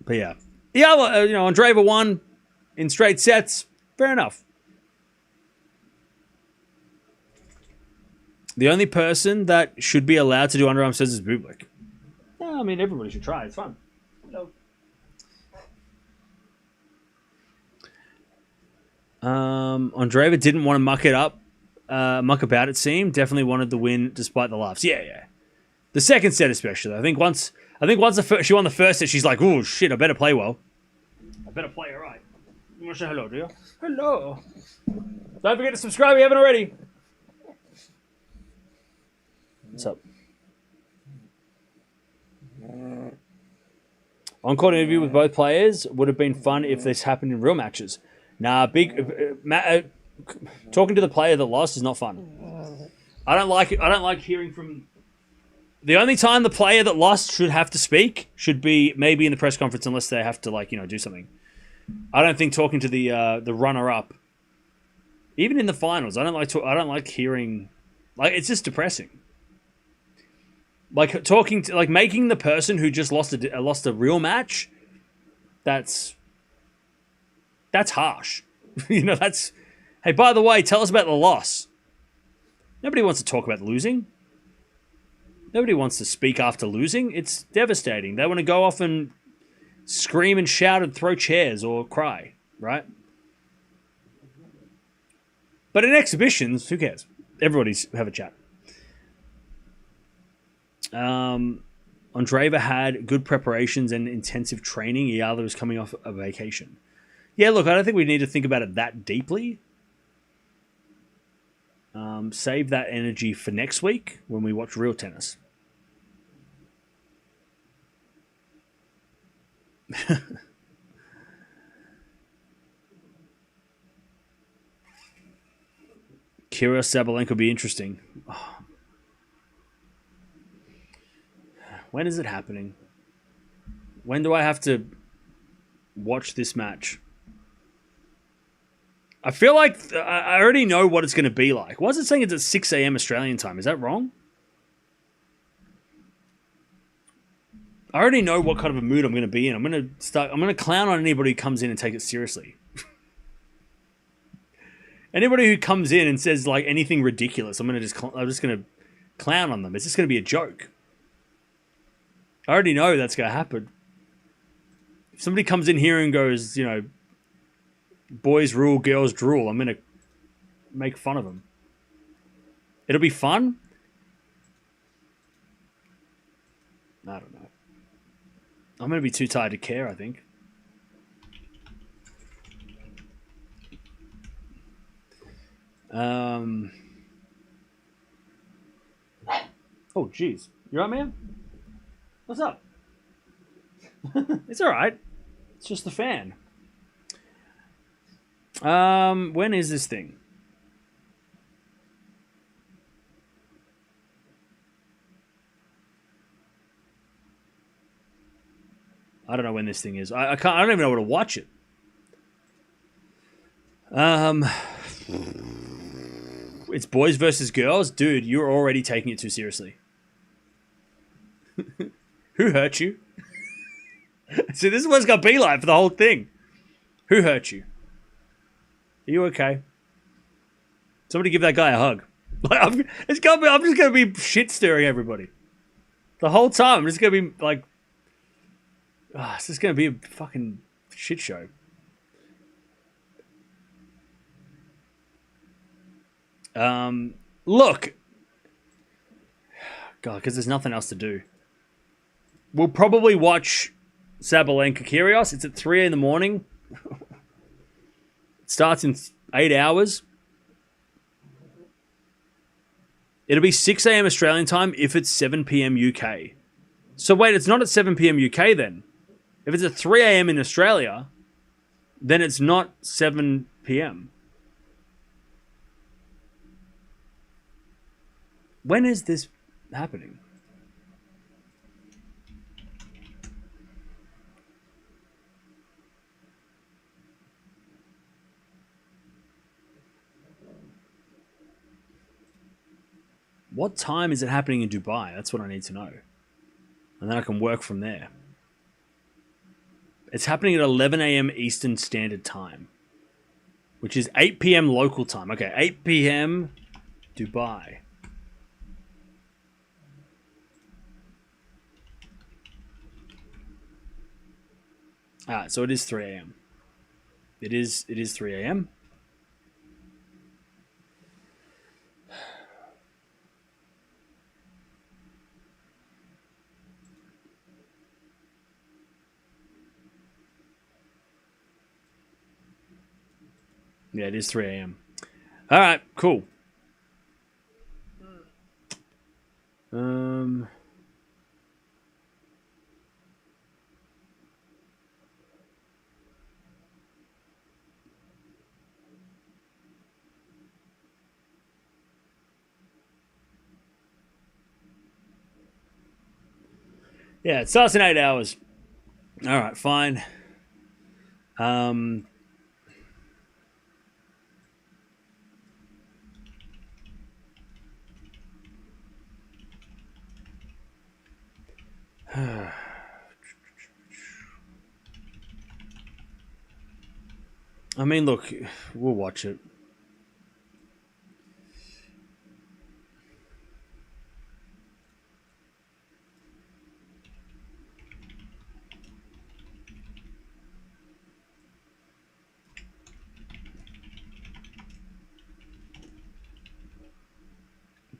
A: But yeah. Eala, Andreeva won in straight sets. Fair enough. The only person that should be allowed to do underarm serves is Bublik. Yeah, I mean, everybody should try. It's fun. Andreeva didn't want to muck about, it seemed. Definitely wanted the win despite the laughs. Yeah. The second set especially. I think once she won the first set, she's like, oh, shit, I better play well. I better play all right. You want to say hello, do you? Hello. Don't forget to subscribe if you haven't already. What's up? On-court interview with both players would have been fun if this happened in real matches. Nah, talking to the player that lost is not fun. I don't like it. I don't like hearing from... The only time the player that lost should have to speak should be maybe in the press conference unless they have to do something. I don't think talking to the runner-up, even in the finals, I don't like hearing... it's just depressing. Making the person who just lost a real match, that's harsh. Hey, by the way, tell us about the loss. Nobody wants to talk about losing. Nobody wants to speak after losing. It's devastating. They want to go off and scream and shout and throw chairs or cry, right? But in exhibitions, who cares? Everybody's have a chat. Andreeva had good preparations and intensive training. Eala was coming off a vacation. Yeah, look, I don't think we need to think about it that deeply. Save that energy for next week when we watch real tennis. Kira Sabalenka will be interesting. Oh. When is it happening? When do I have to watch this match. I feel like I already know what it's going to be like. Why is it saying it's at 6 a.m. Australian time? Is that wrong? I already know what kind of a mood I'm going to be in. I'm going to clown on anybody who comes in and take it seriously. Anybody who comes in and says like anything ridiculous, I'm just going to clown on them. It's just going to be a joke. I already know that's going to happen. If somebody comes in here and goes, you know, boys rule, girls drool, I'm going to make fun of them. It'll be fun. I don't know. I'm going to be too tired to care, I think. Oh, jeez. You all right, man? What's up? It's all right. It's just the fan. When is this thing? I don't know when this thing is. I don't even know where to watch it. It's boys versus girls, dude. You're already taking it too seriously. Who hurt you? See, this is what it's gonna be like for the whole thing. Who hurt you? Are you okay? Somebody give that guy a hug. Like, I'm just gonna be shit stirring everybody the whole time. I'm just gonna be like, it's just gonna be a fucking shit show. Look, God, because there's nothing else to do. We'll probably watch Sabalenka Kyrgios. It's at 3 a.m. It starts in 8 hours. It'll be 6 a.m. Australian time if it's 7 p.m. UK. So wait, it's not at 7 p.m. UK then. If it's at 3 a.m. in Australia, then it's not 7 p.m. When is this happening? What time is it happening in Dubai? That's what I need to know. And then I can work from there. It's happening at 11 a.m. Eastern Standard Time, which is 8 p.m. local time. Okay, 8 p.m. Dubai. Alright, so it is 3 a.m. It is 3 a.m. Yeah, it is 3 a.m. Alright, cool. Yeah, it starts in 8 hours. Alright, fine. I mean, look, we'll watch it.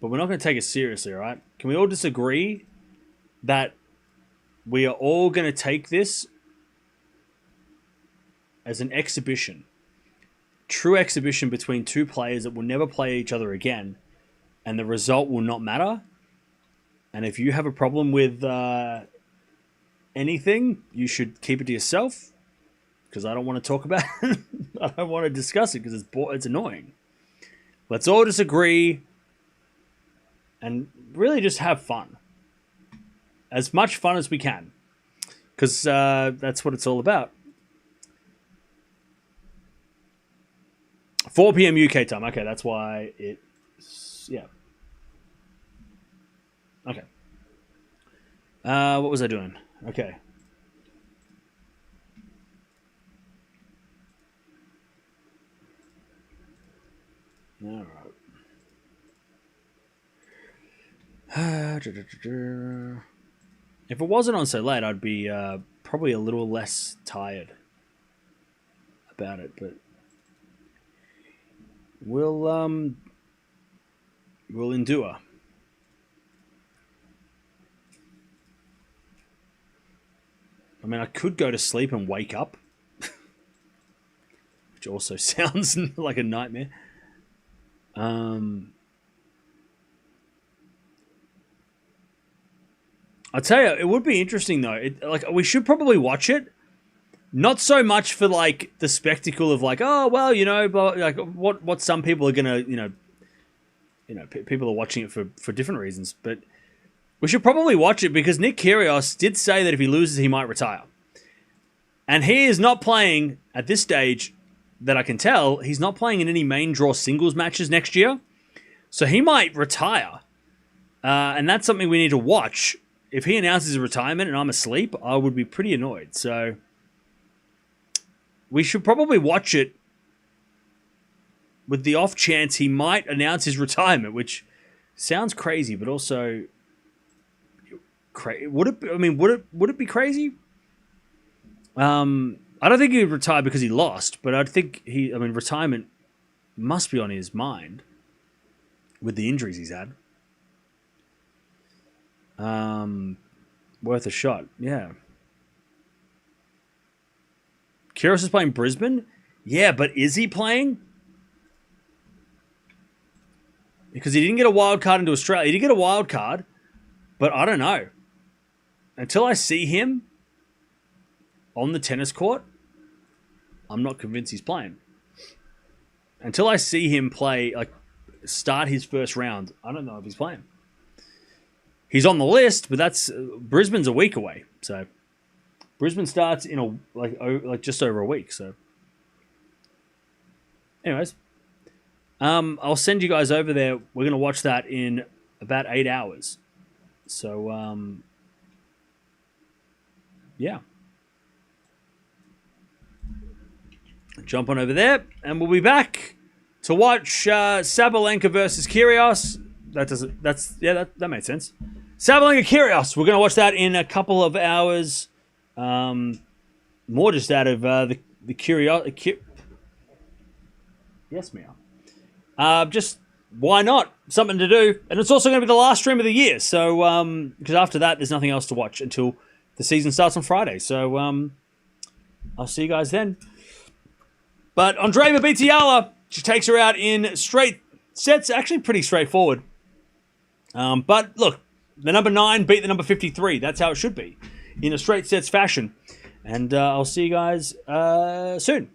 A: But we're not going to take it seriously, all right? Can we all disagree that we are all going to take this as an exhibition, true exhibition between two players that will never play each other again, and the result will not matter? And if you have a problem with anything, you should keep it to yourself, because I don't want to talk about it. I don't want to discuss it because it's annoying. Let's all disagree and really just have fun. As much fun as we can. Because that's what it's all about. 4 p.m. UK time. Okay, that's why it's... Yeah. Okay. What was I doing? Okay. All right. If it wasn't on so late, I'd be probably a little less tired about it, but we'll endure. I mean, I could go to sleep and wake up, which also sounds like a nightmare. I'll tell you, it would be interesting though. Like, we should probably watch it, not so much for like the spectacle of like, oh well, you know, but like what some people are gonna, people are watching it for different reasons, but we should probably watch it because Nick Kyrgios did say that if he loses, he might retire, and he is not playing at this stage. That I can tell, he's not playing in any main draw singles matches next year, so he might retire, and that's something we need to watch. If he announces his retirement and I'm asleep, I would be pretty annoyed. So we should probably watch it with the off chance he might announce his retirement, which sounds crazy, but also would it be crazy? I don't think he would retire because he lost, but I think retirement must be on his mind with the injuries he's had. Worth a shot, yeah. Kyrgios is playing Brisbane? Yeah, but is he playing? Because he didn't get a wild card into Australia. He did get a wild card, but I don't know. Until I see him on the tennis court, I'm not convinced he's playing. Until I see him play, like, start his first round, I don't know if he's playing. He's on the list, but Brisbane's a week away. So Brisbane starts in just over a week. So, anyways, I'll send you guys over there. We're gonna watch that in about 8 hours. So, yeah. Jump on over there, and we'll be back to watch Sabalenka versus Kyrgios. That made sense. Sabalenka Kyrgios. We're going to watch that in a couple of hours. More just out of the Kyrgios. Yes, meow. Just why not? Something to do, and it's also going to be the last stream of the year. So because after that, there's nothing else to watch until the season starts on Friday. So I'll see you guys then. But Andreeva beats Eala. She takes her out in straight sets. Actually, pretty straightforward. But look, the number 9 beat the number 53. That's how it should be, in a straight sets fashion. And I'll see you guys soon.